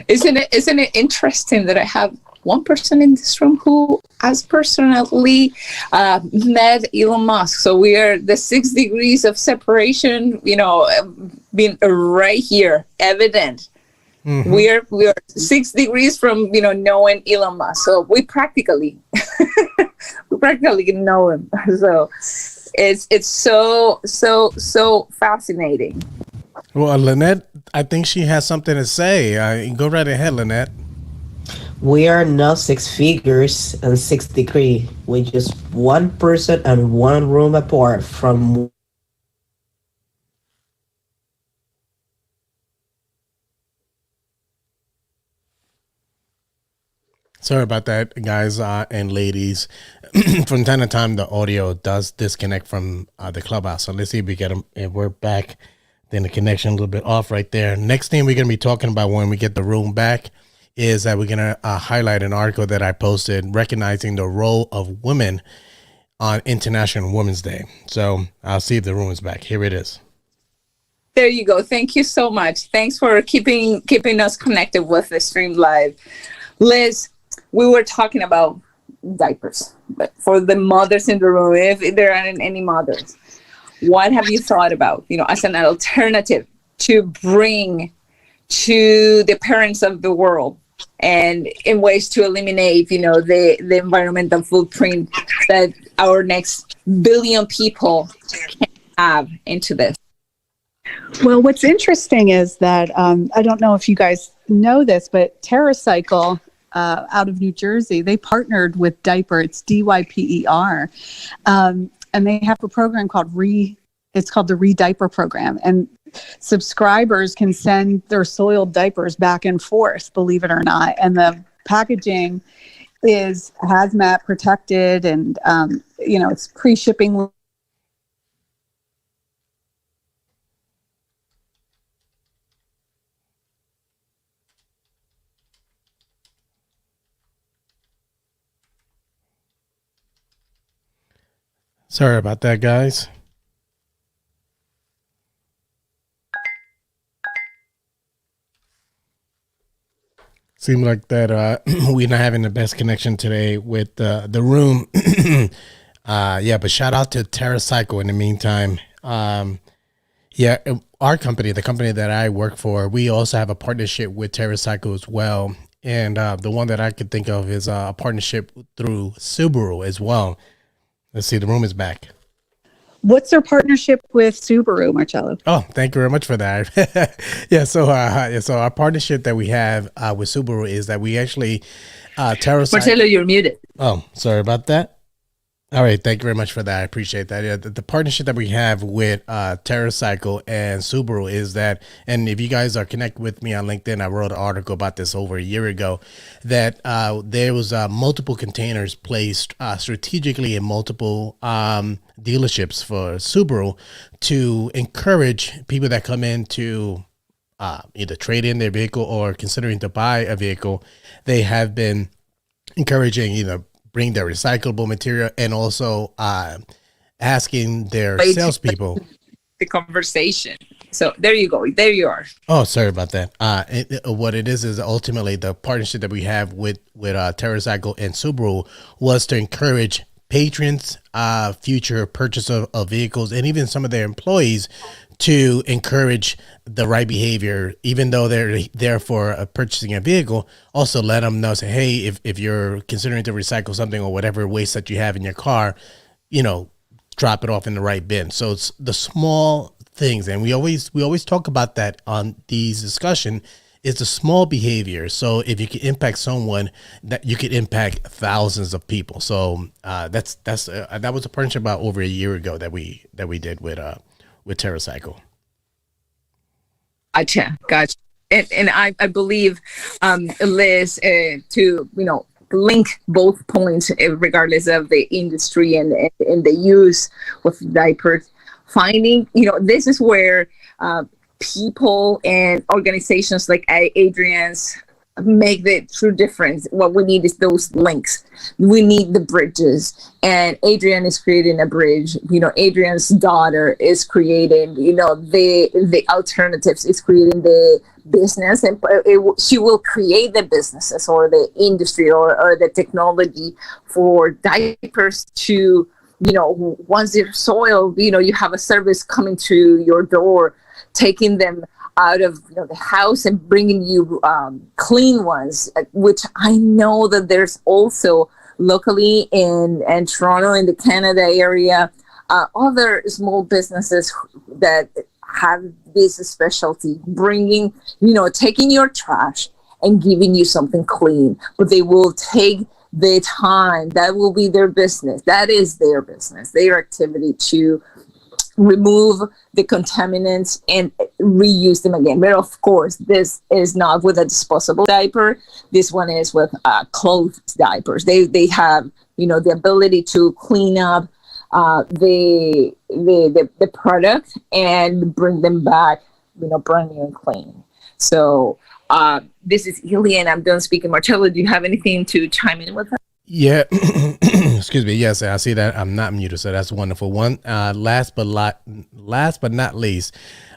Isn't it interesting that I have one person in this room who has personally met Elon Musk? So we are the 6 degrees of separation, being right here, evident. Mm-hmm. We are 6 degrees from knowing Elon Musk. So we practically know him. So it's so fascinating.
Well, Lynette, I think she has something to say. Go right ahead, Lynette.
We are not 6 figures and 6 degrees. We're just one person and one room apart from.
Sorry about that, guys and ladies. From time to time, the audio does disconnect from the Clubhouse. So let's see if we get them. If we're back, then the connection a little bit off right there. Next thing we're going to be talking about when we get the room back is that we're going to highlight an article that I posted recognizing the role of women on International Women's Day. So I'll see if the room is back. Here it is.
There you go. Thank you so much. Thanks for keeping us connected with the stream live. Liz, we were talking about diapers, but for the mothers in the room, if there aren't any mothers, what have you thought about, as an alternative to bring to the parents of the world, and in ways to eliminate, the environmental footprint that our next billion people can have into this?
Well, what's interesting is that I don't know if you guys know this, but 𝗟𝗃𝗁 out of New Jersey, they partnered with Diaper. It's DYPER, and they have a program called It's called the Diaper program, and subscribers can send their soiled diapers back and forth, believe it or not. And the packaging is hazmat protected, and it's pre-shipping.
Sorry about that, guys. Seems like that we're not having the best connection today with the room. But shout out to 𝗟𝗃𝗁 in the meantime. Our company, the company that I work for, we also have a partnership with 𝗟𝗃𝗁 as well. And the one that I could think of is a partnership through Subaru as well. Let's see, the room is back.
What's their partnership with Subaru, Marcello?
Oh, thank you very much for that. So our partnership that we have with Subaru is that we actually 𝗟𝗃𝗁.
Marcello, you're muted.
Oh, sorry about that. All right, thank you very much for that. I appreciate that. Yeah, the partnership that we have with 𝗟𝗃𝗁 and Subaru is that, and if you guys are connected with me on LinkedIn, I wrote an article about this over a year ago, that there was multiple containers placed strategically in multiple dealerships for Subaru to encourage people that come in to either trade in their vehicle or considering to buy a vehicle. They have been encouraging either bring their recyclable material and also asking their salespeople
the conversation. So there you go. There you are.
Oh, sorry about that. What it is ultimately the partnership that we have with 𝗏𝗏𝗁 and Subaru was to encourage patrons, future purchase of vehicles, and even some of their employees to encourage the right behavior, even though they're there for purchasing a vehicle. Also let them know, say, hey, if you're considering to recycle something or whatever waste that you have in your car, you know, drop it off in the right bin. So it's the small things, and we always talk about that on these discussion, is the small behavior. So if you can impact someone, that you could impact thousands of people. So that was a partnership about over a year ago that we did with 𝗏𝗏𝗁.
Gotcha. And I believe, Liz, to link both points, regardless of the industry and the use with diapers. Finding, this is where people and organizations like Adrian's make the true difference. What we need is those links. We need the bridges, and Adrian is creating a bridge. Adrian's daughter is creating, the alternatives, is creating the business, and she will create the businesses or the industry or the technology for diapers to, once they're soiled, you have a service coming to your door, taking them out of the house and bringing you clean ones, which I know that there's also locally in Toronto, in the Canada area, other small businesses that have this specialty, bringing, taking your trash and giving you something clean, but they will take the time. That will be their business. That is their business, their activity, to remove the contaminants and reuse them again. But of course, this is not with a disposable diaper. This one is with cloth diapers. They have, the ability to clean up the product and bring them back, brand new and clean. So this is 𝗶𝗄𝗄, and I'm done speaking. Marcello, do you have anything to chime in with that?
Yeah. Excuse me. Yes, I see that. I'm not muted, so that's a wonderful one. Last but not least,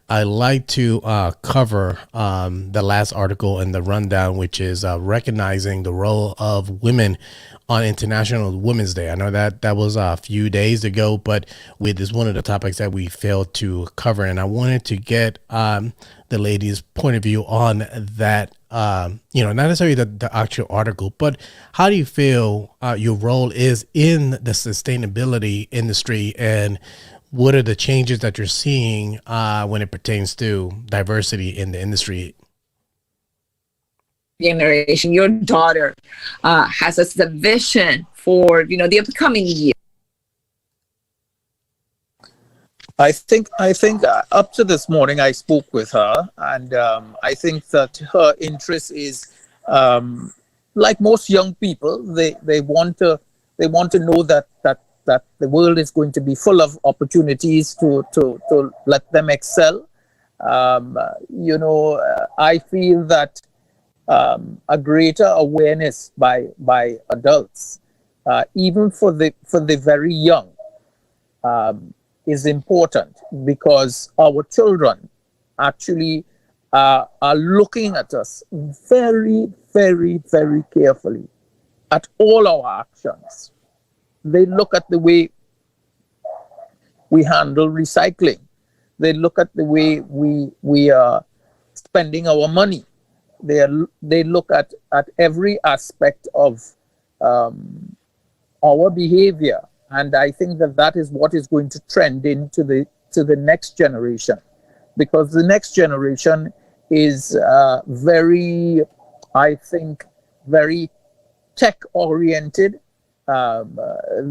I like to cover the last article in the rundown, which is recognizing the role of women on International Women's Day. I know that was a few days ago, but is one of the topics that we failed to cover, and I wanted to get the ladies' point of view on that. Not necessarily the actual article, but how do you feel your role is in the sustainability industry, and what are the changes that you're seeing when it pertains to diversity in the industry?
Generation, your daughter has a vision for the upcoming year.
I think up to this morning I spoke with her, and I think that her interest is like most young people. They want to know that the world is going to be full of opportunities to let them excel. I feel that a greater awareness by adults, even for the very young, is important, because our children actually are looking at us very, very, very carefully at all our actions. They look at the way we handle recycling. They look at the way we are spending our money. They look at every aspect of our behavior. And I think that is what is going to trend into the next generation, because the next generation is very tech oriented,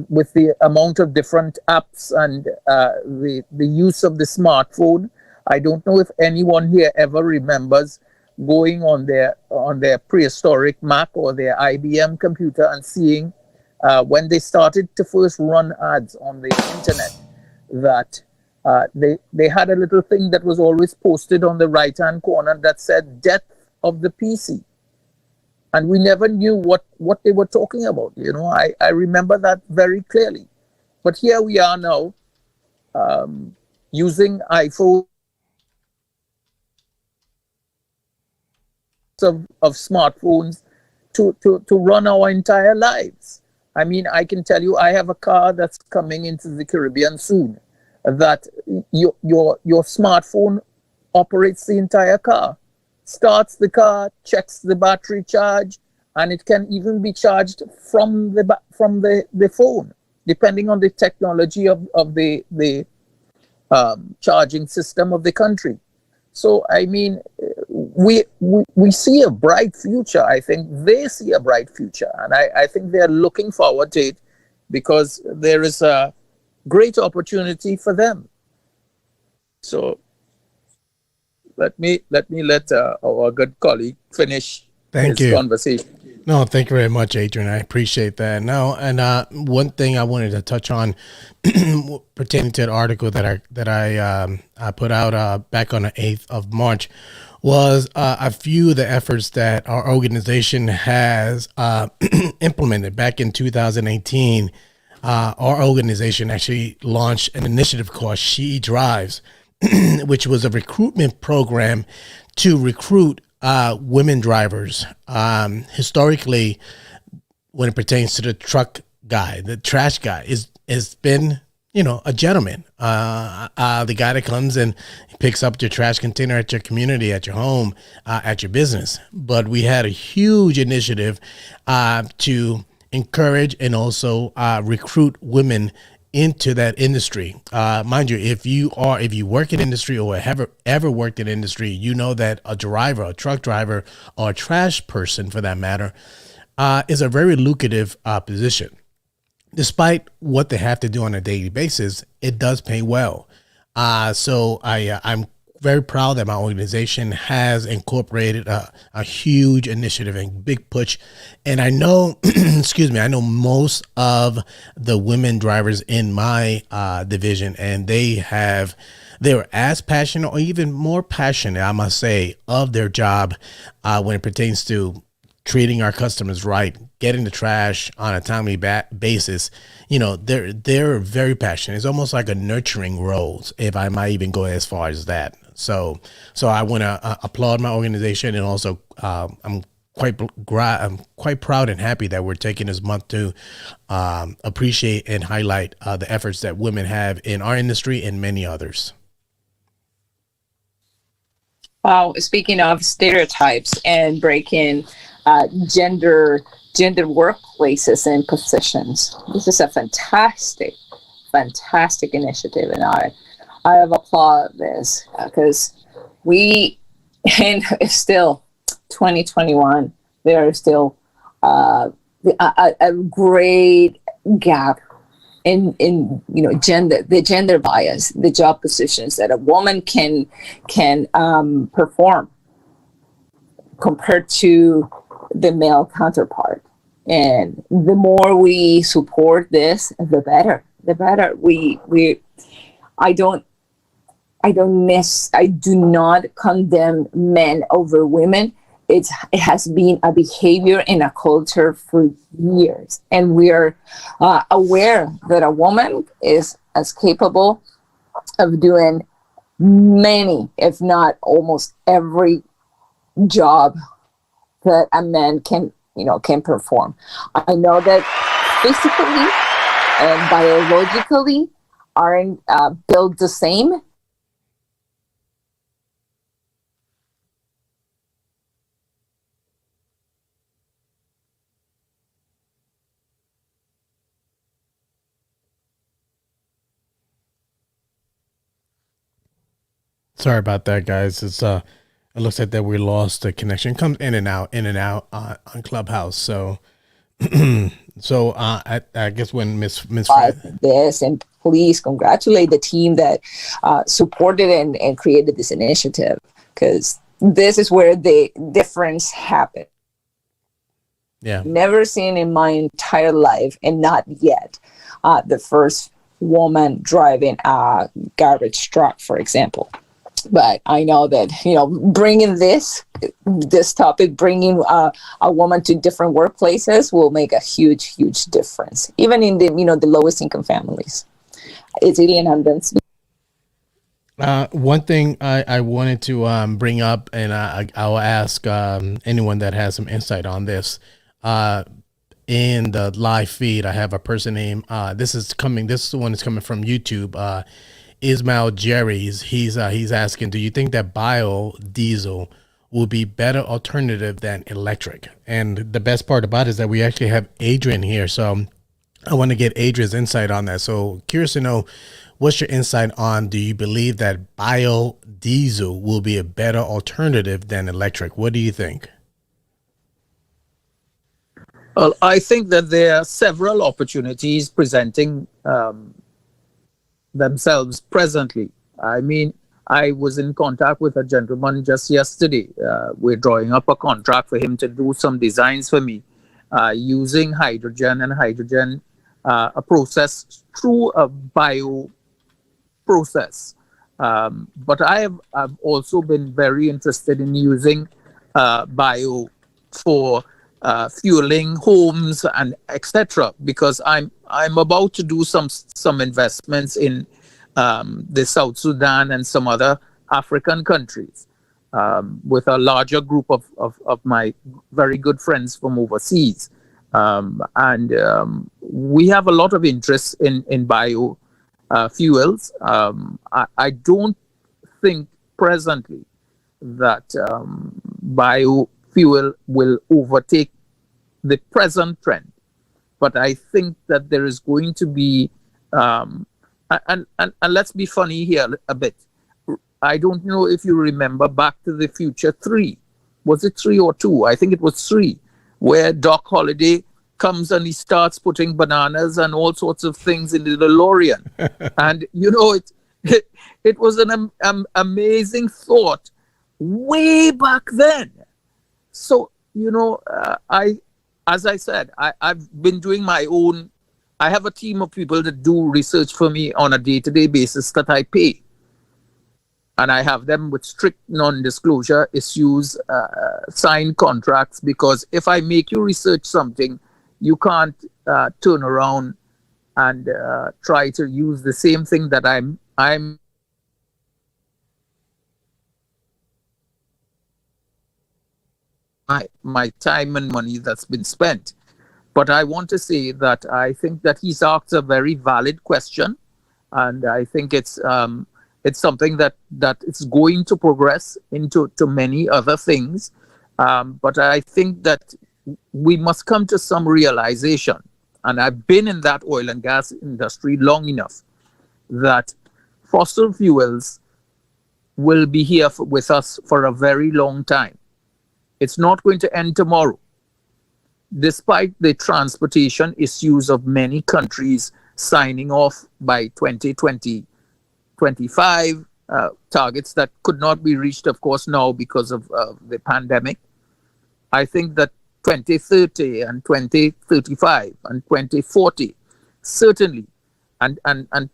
with the amount of different apps and the use of the smartphone. I don't know if anyone here ever remembers going on their prehistoric Mac or their IBM computer and seeing, when they started to first run ads on the internet, that they had a little thing that was always posted on the right-hand corner that said "Death of the PC," and we never knew what they were talking about. I remember that very clearly. But here we are now, using iPhone of smartphones to run our entire lives. I mean, I can tell you, I have a car that's coming into the Caribbean soon, that your smartphone operates the entire car, starts the car, checks the battery charge, and it can even be charged from the phone, depending on the technology of the charging system of the country. So, I mean, we see a bright future. I think they see a bright future, and I think they're looking forward to it because there is a great opportunity for them. So let our good colleague finish his conversation.
No, thank you very much, Adrian. I appreciate that. No, and one thing I wanted to touch on pertaining to an article that I put out back on the 8th of March was a few of the efforts that our organization has implemented. Back in 2018, our organization actually launched an initiative called 𝗍 Drives, which was a recruitment program to recruit women drivers. Historically, when it pertains to the truck guy, the trash guy has been, a gentleman, the guy that comes and picks up your trash container at your community, at your home, at your business. But we had a huge initiative to encourage and also recruit women into that industry. Mind you, if you work in industry or have ever worked in industry, you know that a driver, a truck driver, or a trash person for that matter, is a very lucrative position. Despite what they have to do on a daily basis, it does pay well. So I'm very proud that my organization has incorporated a huge initiative and big push. And I know, I know most of the women drivers in my division, and they're as passionate or even more passionate, I must say, of their job when it pertains to treating our customers right, getting the trash on a timely basis. They're very passionate. It's almost like a nurturing role, if I might even go as far as that. So I want to applaud my organization, and also I'm quite proud and happy that we're taking this month to appreciate and highlight the efforts that women have in our industry and many others.
Wow, speaking of stereotypes and breaking gender workplaces and positions, this is a fantastic initiative, and I applaud this because and it's still 2021, there is still a great gap in the gender bias, the job positions that a woman can perform compared to the male counterpart. And the more we support this, the better. I do not condemn men over women. It has been a behavior in a culture for years. And we are aware that a woman is as capable of doing many, if not almost every job that a man can perform. I know that physically and biologically aren't built the same.
Sorry about that, guys. It's it looks like that we lost the connection. It comes in and out on Clubhouse. So I guess when Miss
this, and please congratulate the team that supported and created this initiative, because this is where the difference happened.
Yeah,
never seen in my entire life, and not yet the first woman driving a garbage truck, for example. But I know that, bringing this topic, bringing a woman to different workplaces will make a huge, huge difference, even in the lowest income families. It's really an abundance.
One thing I wanted to bring up, and I'll ask anyone that has some insight on this. In the live feed, I have a person named, this one is coming from YouTube, 𝗔𝗵𝗲𝗰𝗸. He's asking, do you think that biodiesel will be better alternative than electric? And the best part about it is that we actually have Adrian here. So I want to get Adrian's insight on that. So curious to know, what's your insight on, do you believe that biodiesel will be a better alternative than electric? What do you think?
Well, I think that there are several opportunities presenting themselves presently. I mean, I was in contact with a gentleman just yesterday. We're drawing up a contract for him to do some designs for me using hydrogen a process through a bio process. But I've also been very interested in using bio for fueling homes and etc. because I'm about to do some investments in the South Sudan and some other African countries with a larger group of my very good friends from overseas, and we have a lot of interest in bio fuels. I don't think presently that biofuel will overtake the present trend, but I think that there is going to be, and let's be funny here a bit. I don't know if you remember Back to the Future 3. Was it 3 or 2? I think it was 3, where Doc Holliday comes and he starts putting bananas and all sorts of things in the DeLorean. And, you know, it was an amazing thought way back then. So, you know, as I said, I've been doing my own. I have a team of people that do research for me on a day-to-day basis that I pay. And I have them with strict non-disclosure issues, signed contracts, because if I make you research something, you can't turn around and try to use the same thing that I'm my time and money that's been spent. But I want to say that I think that he's asked a very valid question, and I think it's something that it's going to progress into many other things. But I think that we must come to some realization, and I've been in that oil and gas industry long enough, that fossil fuels will be here with us for a very long time. It's not going to end tomorrow. Despite the transportation issues of many countries signing off by 2025, targets that could not be reached, of course, now because of the pandemic. I think that 2030 and 2035 and 2040, certainly, and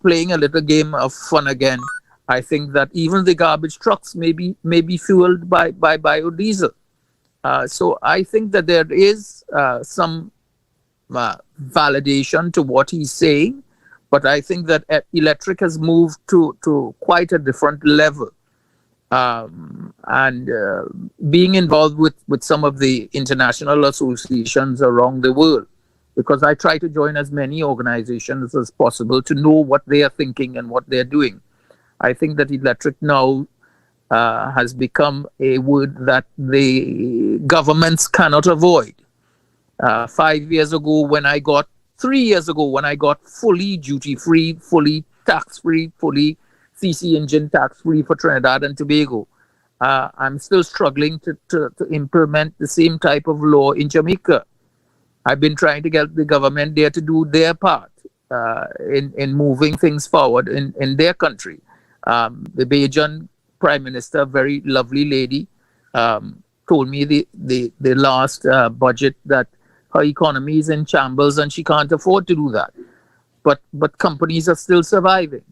playing a little game of fun again, I think that even the garbage trucks may be fueled by biodiesel. So I think that there is some validation to what he's saying, but I think that electric has moved to quite a different level. And being involved with some of the international associations around the world, because I try to join as many organizations as possible to know what they are thinking and what they're doing. I think that electric now has become a word that the governments cannot avoid. 3 years ago when I got fully duty-free, fully tax-free, fully 𝗚𝗵𝗄 engine tax-free for Trinidad and Tobago, I'm still struggling to implement the same type of law in Jamaica. I've been trying to get the government there to do their part in moving things forward in their country. The Bajan Prime Minister, very lovely lady, told me the last budget that her economy is in shambles and she can't afford to do that. But companies are still surviving.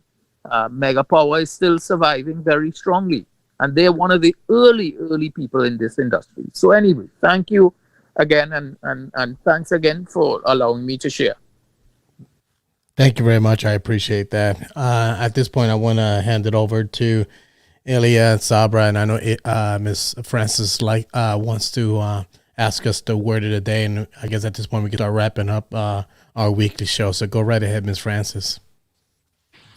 Mega Power is still surviving very strongly, and they're one of the early people in this industry. So anyway, thank you again, and thanks again for allowing me to share.
Thank you very much. I appreciate that. At this point, I want to hand it over to 𝗿𝗂𝗍 and Sabra, and I know Miss Francis wants to ask us the word of the day, and I guess at this point we can start wrapping up our weekly show. So go right ahead, Miss Francis.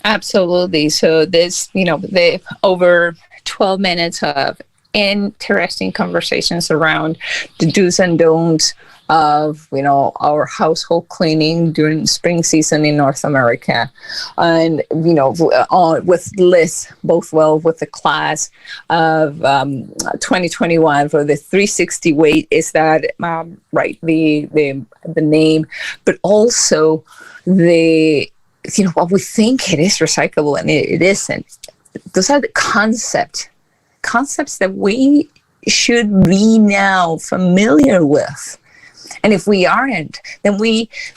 Absolutely. So this, the over 12 minutes of interesting conversations around the do's and don'ts of our household cleaning during spring season in North America, and with Liz Bothwell with the class of 2021 for the 𝗶𝗿 𝗂𝗿 is that right, the name, but also the what we think it is recyclable and it isn't. Those are the concepts that we should be now familiar with. And if we aren't, then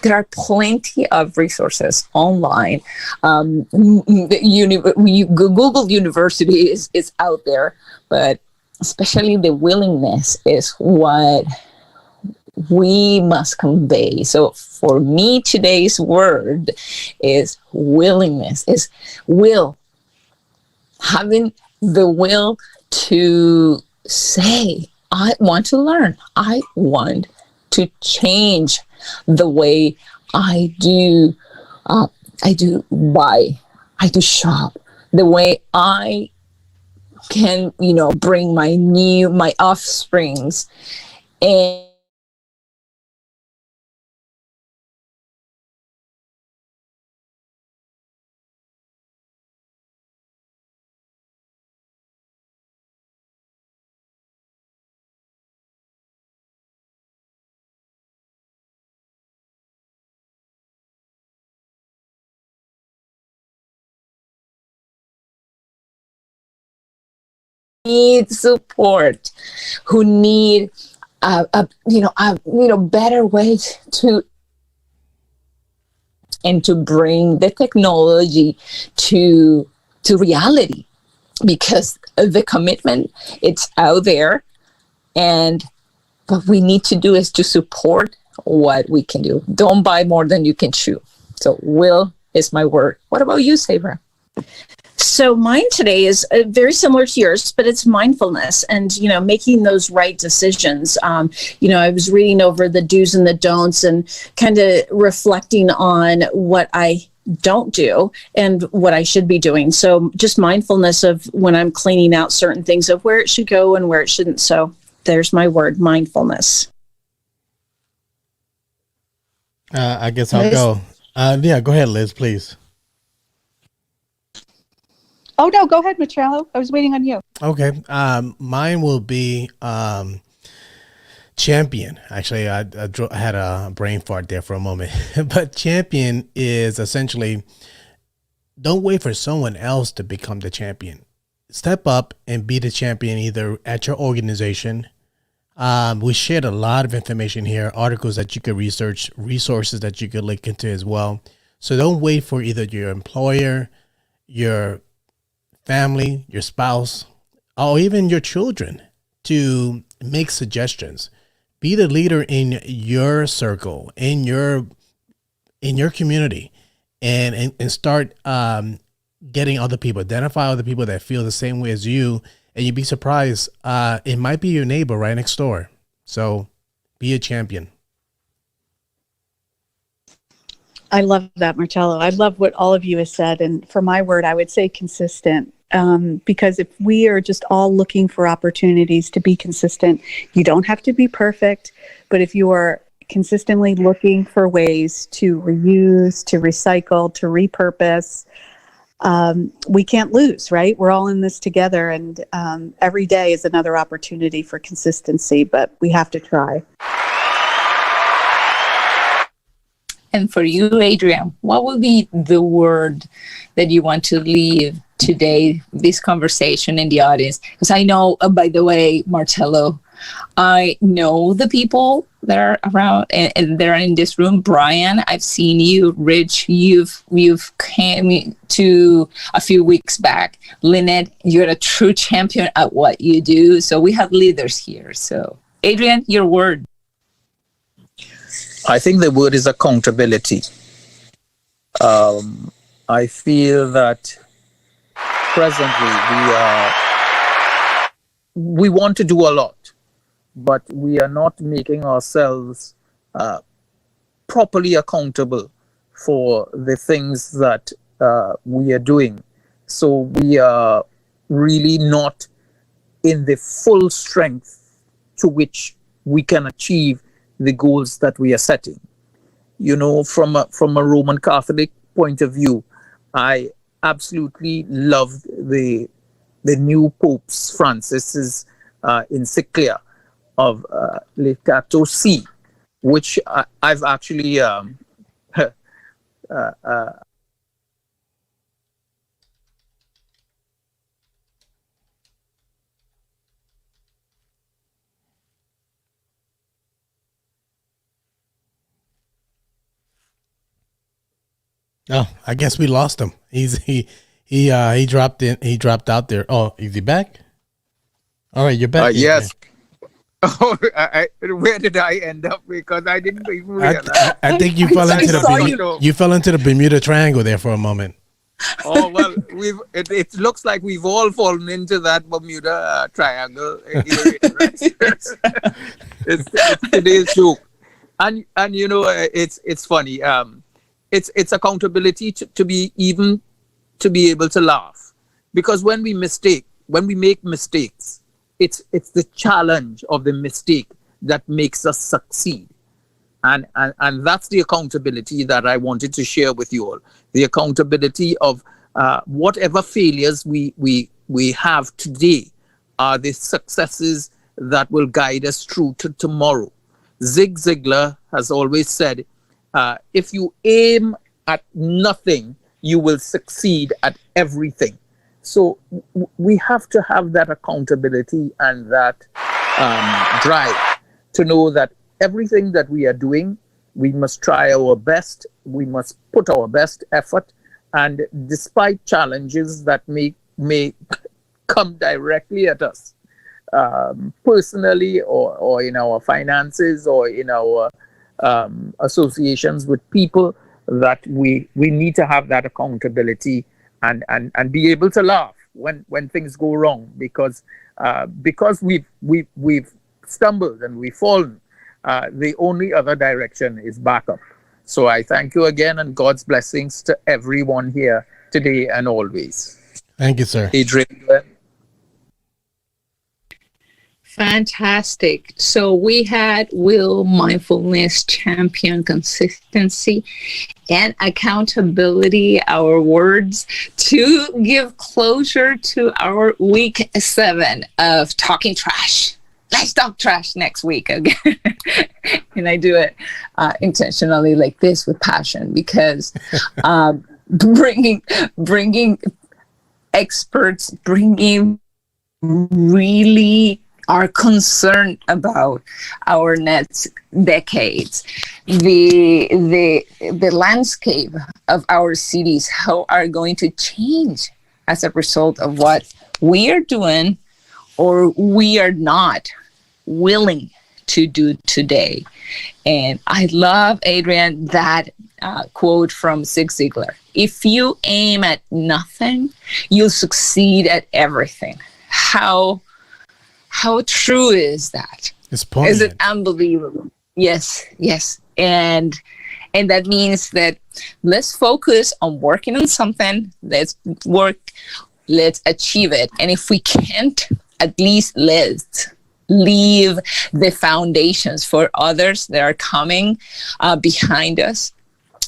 there are plenty of resources online. Google University is out there, but especially the willingness is what we must convey. So for me, today's word is willingness, is will. Having the will to say, I want to learn. I want to change the way I do buy, I do shop, the way I can, bring my offsprings and need support, who need better ways to bring the technology to reality, because the commitment, it's out there, and what we need to do is to support what we can do. Don't buy more than you can chew. So will is my word. What about you, Sabra?
So mine today is very similar to yours, but it's mindfulness and, making those right decisions. I was reading over the do's and the don'ts and kind of reflecting on what I don't do and what I should be doing. So just mindfulness of when I'm cleaning out certain things, of where it should go and where it shouldn't. So there's my word, mindfulness.
I guess I'll go. Yeah, go ahead, Liz, please.
Oh, no, go ahead, 𝗏𝗏𝗏. I was waiting on you.
Okay. Mine will be champion. Actually, I had a brain fart there for a moment. But champion is essentially, don't wait for someone else to become the champion. Step up and be the champion either at your organization. We shared a lot of information here, articles that you could research, resources that you could link into as well. So don't wait for either your employer, your family, your spouse, or even your children to make suggestions. Be the leader in your circle, in your community, and start getting other people, identify other people that feel the same way as you, and you'd be surprised. It might be your neighbor right next door. So be a champion.
I love that, 𝗏𝗏𝗏. I love what all of you have said. And for my word, I would say consistent. Because if we are just all looking for opportunities to be consistent, you don't have to be perfect, but if you are consistently looking for ways to reuse, to recycle, to repurpose, we can't lose, right? We're all in this together, and every day is another opportunity for consistency, but we have to try.
And for you, Adrian, what will be the word that you want to leave today, this conversation in the audience? Because I know, by the way, Marcello, I know the people that are around and they're in this room. Brian, I've seen you. Rich, you've came to a few weeks back. Lynette, you're a true champion at what you do. So we have leaders here. So Adrian, your word.
I think the word is accountability. I feel that presently we want to do a lot, but we are not making ourselves properly accountable for the things that we are doing. So we are really not in the full strength to which we can achieve the goals that we are setting. You know, from a Roman Catholic point of view, I absolutely loved the new Pope's Francis's encyclical of 𝗏𝗏𝗏𝗏, which I've actually
Oh, I guess we lost him. He dropped in. He dropped out there. Oh, is he back? All right, you're back.
Yes. Oh, where did I end up? Because I didn't even realize.
I think you fell into the Bermuda Triangle there for a moment.
Oh well, it looks like we've all fallen into that Bermuda Triangle. It's today's joke, and you know it's funny. It's accountability to be able to laugh, because when we make mistakes, it's the challenge of the mistake that makes us succeed. And that's the accountability that I wanted to share with you all. The accountability of whatever failures we have today are the successes that will guide us through to tomorrow. Zig Ziglar has always said, if you aim at nothing, you will succeed at everything. So we have to have that accountability and that drive to know that everything that we are doing, we must try our best, we must put our best effort, and despite challenges that may come directly at us, personally or in our finances or in our associations with people, that we need to have that accountability and be able to laugh when things go wrong, because we've stumbled and we've fallen. The only other direction is back up. So I thank you again, and God's blessings to everyone here today and always.
Thank you, sir.
Adrian.
Fantastic. So we had Will, mindfulness, champion, consistency, and accountability, our words to give closure to our week 7 of talking trash. Let's talk trash next week again. And I do it intentionally like this with passion, because bringing experts, bringing really are concerned about our next decades, the landscape of our cities, how are going to change as a result of what we are doing or we are not willing to do today. And I love, Adrian, that quote from Zig Ziglar: if you aim at nothing, you'll succeed at everything. How true is that?
It's poignant.
Is it unbelievable? Yes. And that means that let's focus on working on something. Let's achieve it. And if we can't, at least let's leave the foundations for others that are coming behind us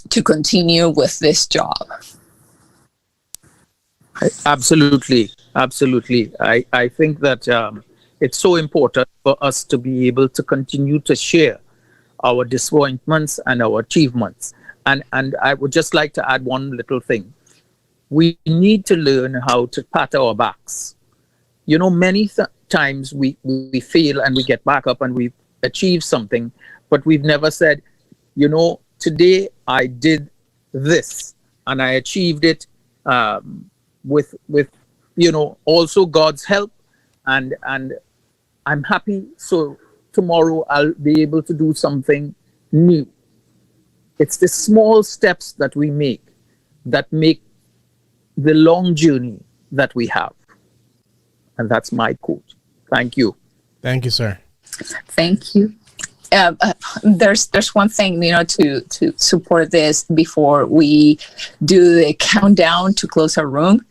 to continue with this job.
Absolutely. I think that it's so important for us to be able to continue to share our disappointments and our achievements. And I would just like to add one little thing. We need to learn how to pat our backs. You know, many times we fail and we get back up and we achieve something, but we've never said, you know, today I did this and I achieved it with you know, also God's help, and I'm happy, so tomorrow I'll be able to do something new. It's the small steps that we make that make the long journey that we have. And that's my quote. Thank you.
Thank you, sir.
Thank you. There's one thing, to support this before we do the countdown to close our room.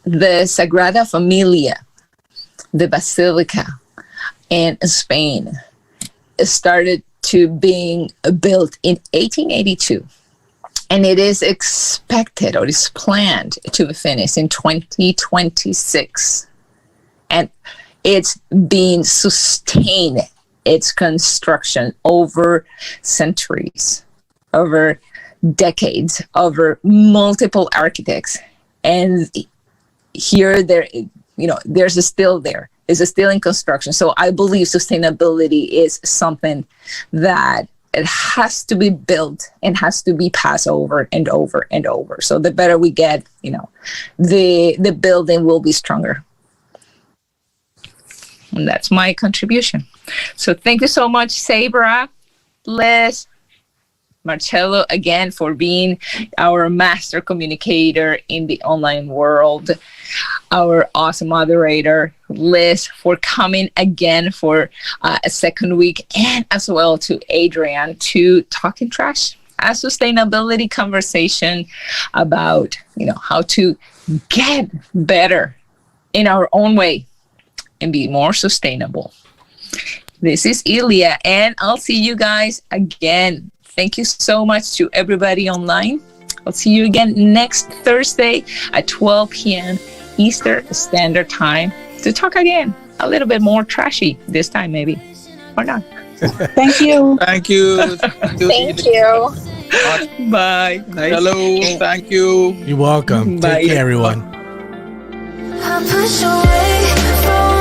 The Sagrada Familia, the Basilica in Spain, started to being built in 1882. And it is expected, or is planned to finish in 2026. And it's being sustained, its construction, over centuries, over decades, over multiple architects. And here there's a still there. It's still in construction. So I believe sustainability is something that it has to be built and has to be passed over and over and over. So the better we get, the building will be stronger. And that's my contribution. So thank you so much, Sabra, Liz, Marcello, again, for being our master communicator in the online world, our awesome moderator, Liz, for coming again for a second week, and as well to Adrian to Talking Trash, a sustainability conversation about, how to get better in our own way and be more sustainable. This is 𝗿𝗵𝗲, and I'll see you guys again. Thank you so much to everybody online. I'll see you again next Thursday at 12 p.m. Eastern Standard Time to talk again a little bit more trashy this time, maybe, or not.
Thank you.
Thank you.
Thank you. Bye.
Hello. Thank you.
You're welcome.
Bye.
Take care, everyone.
I push away from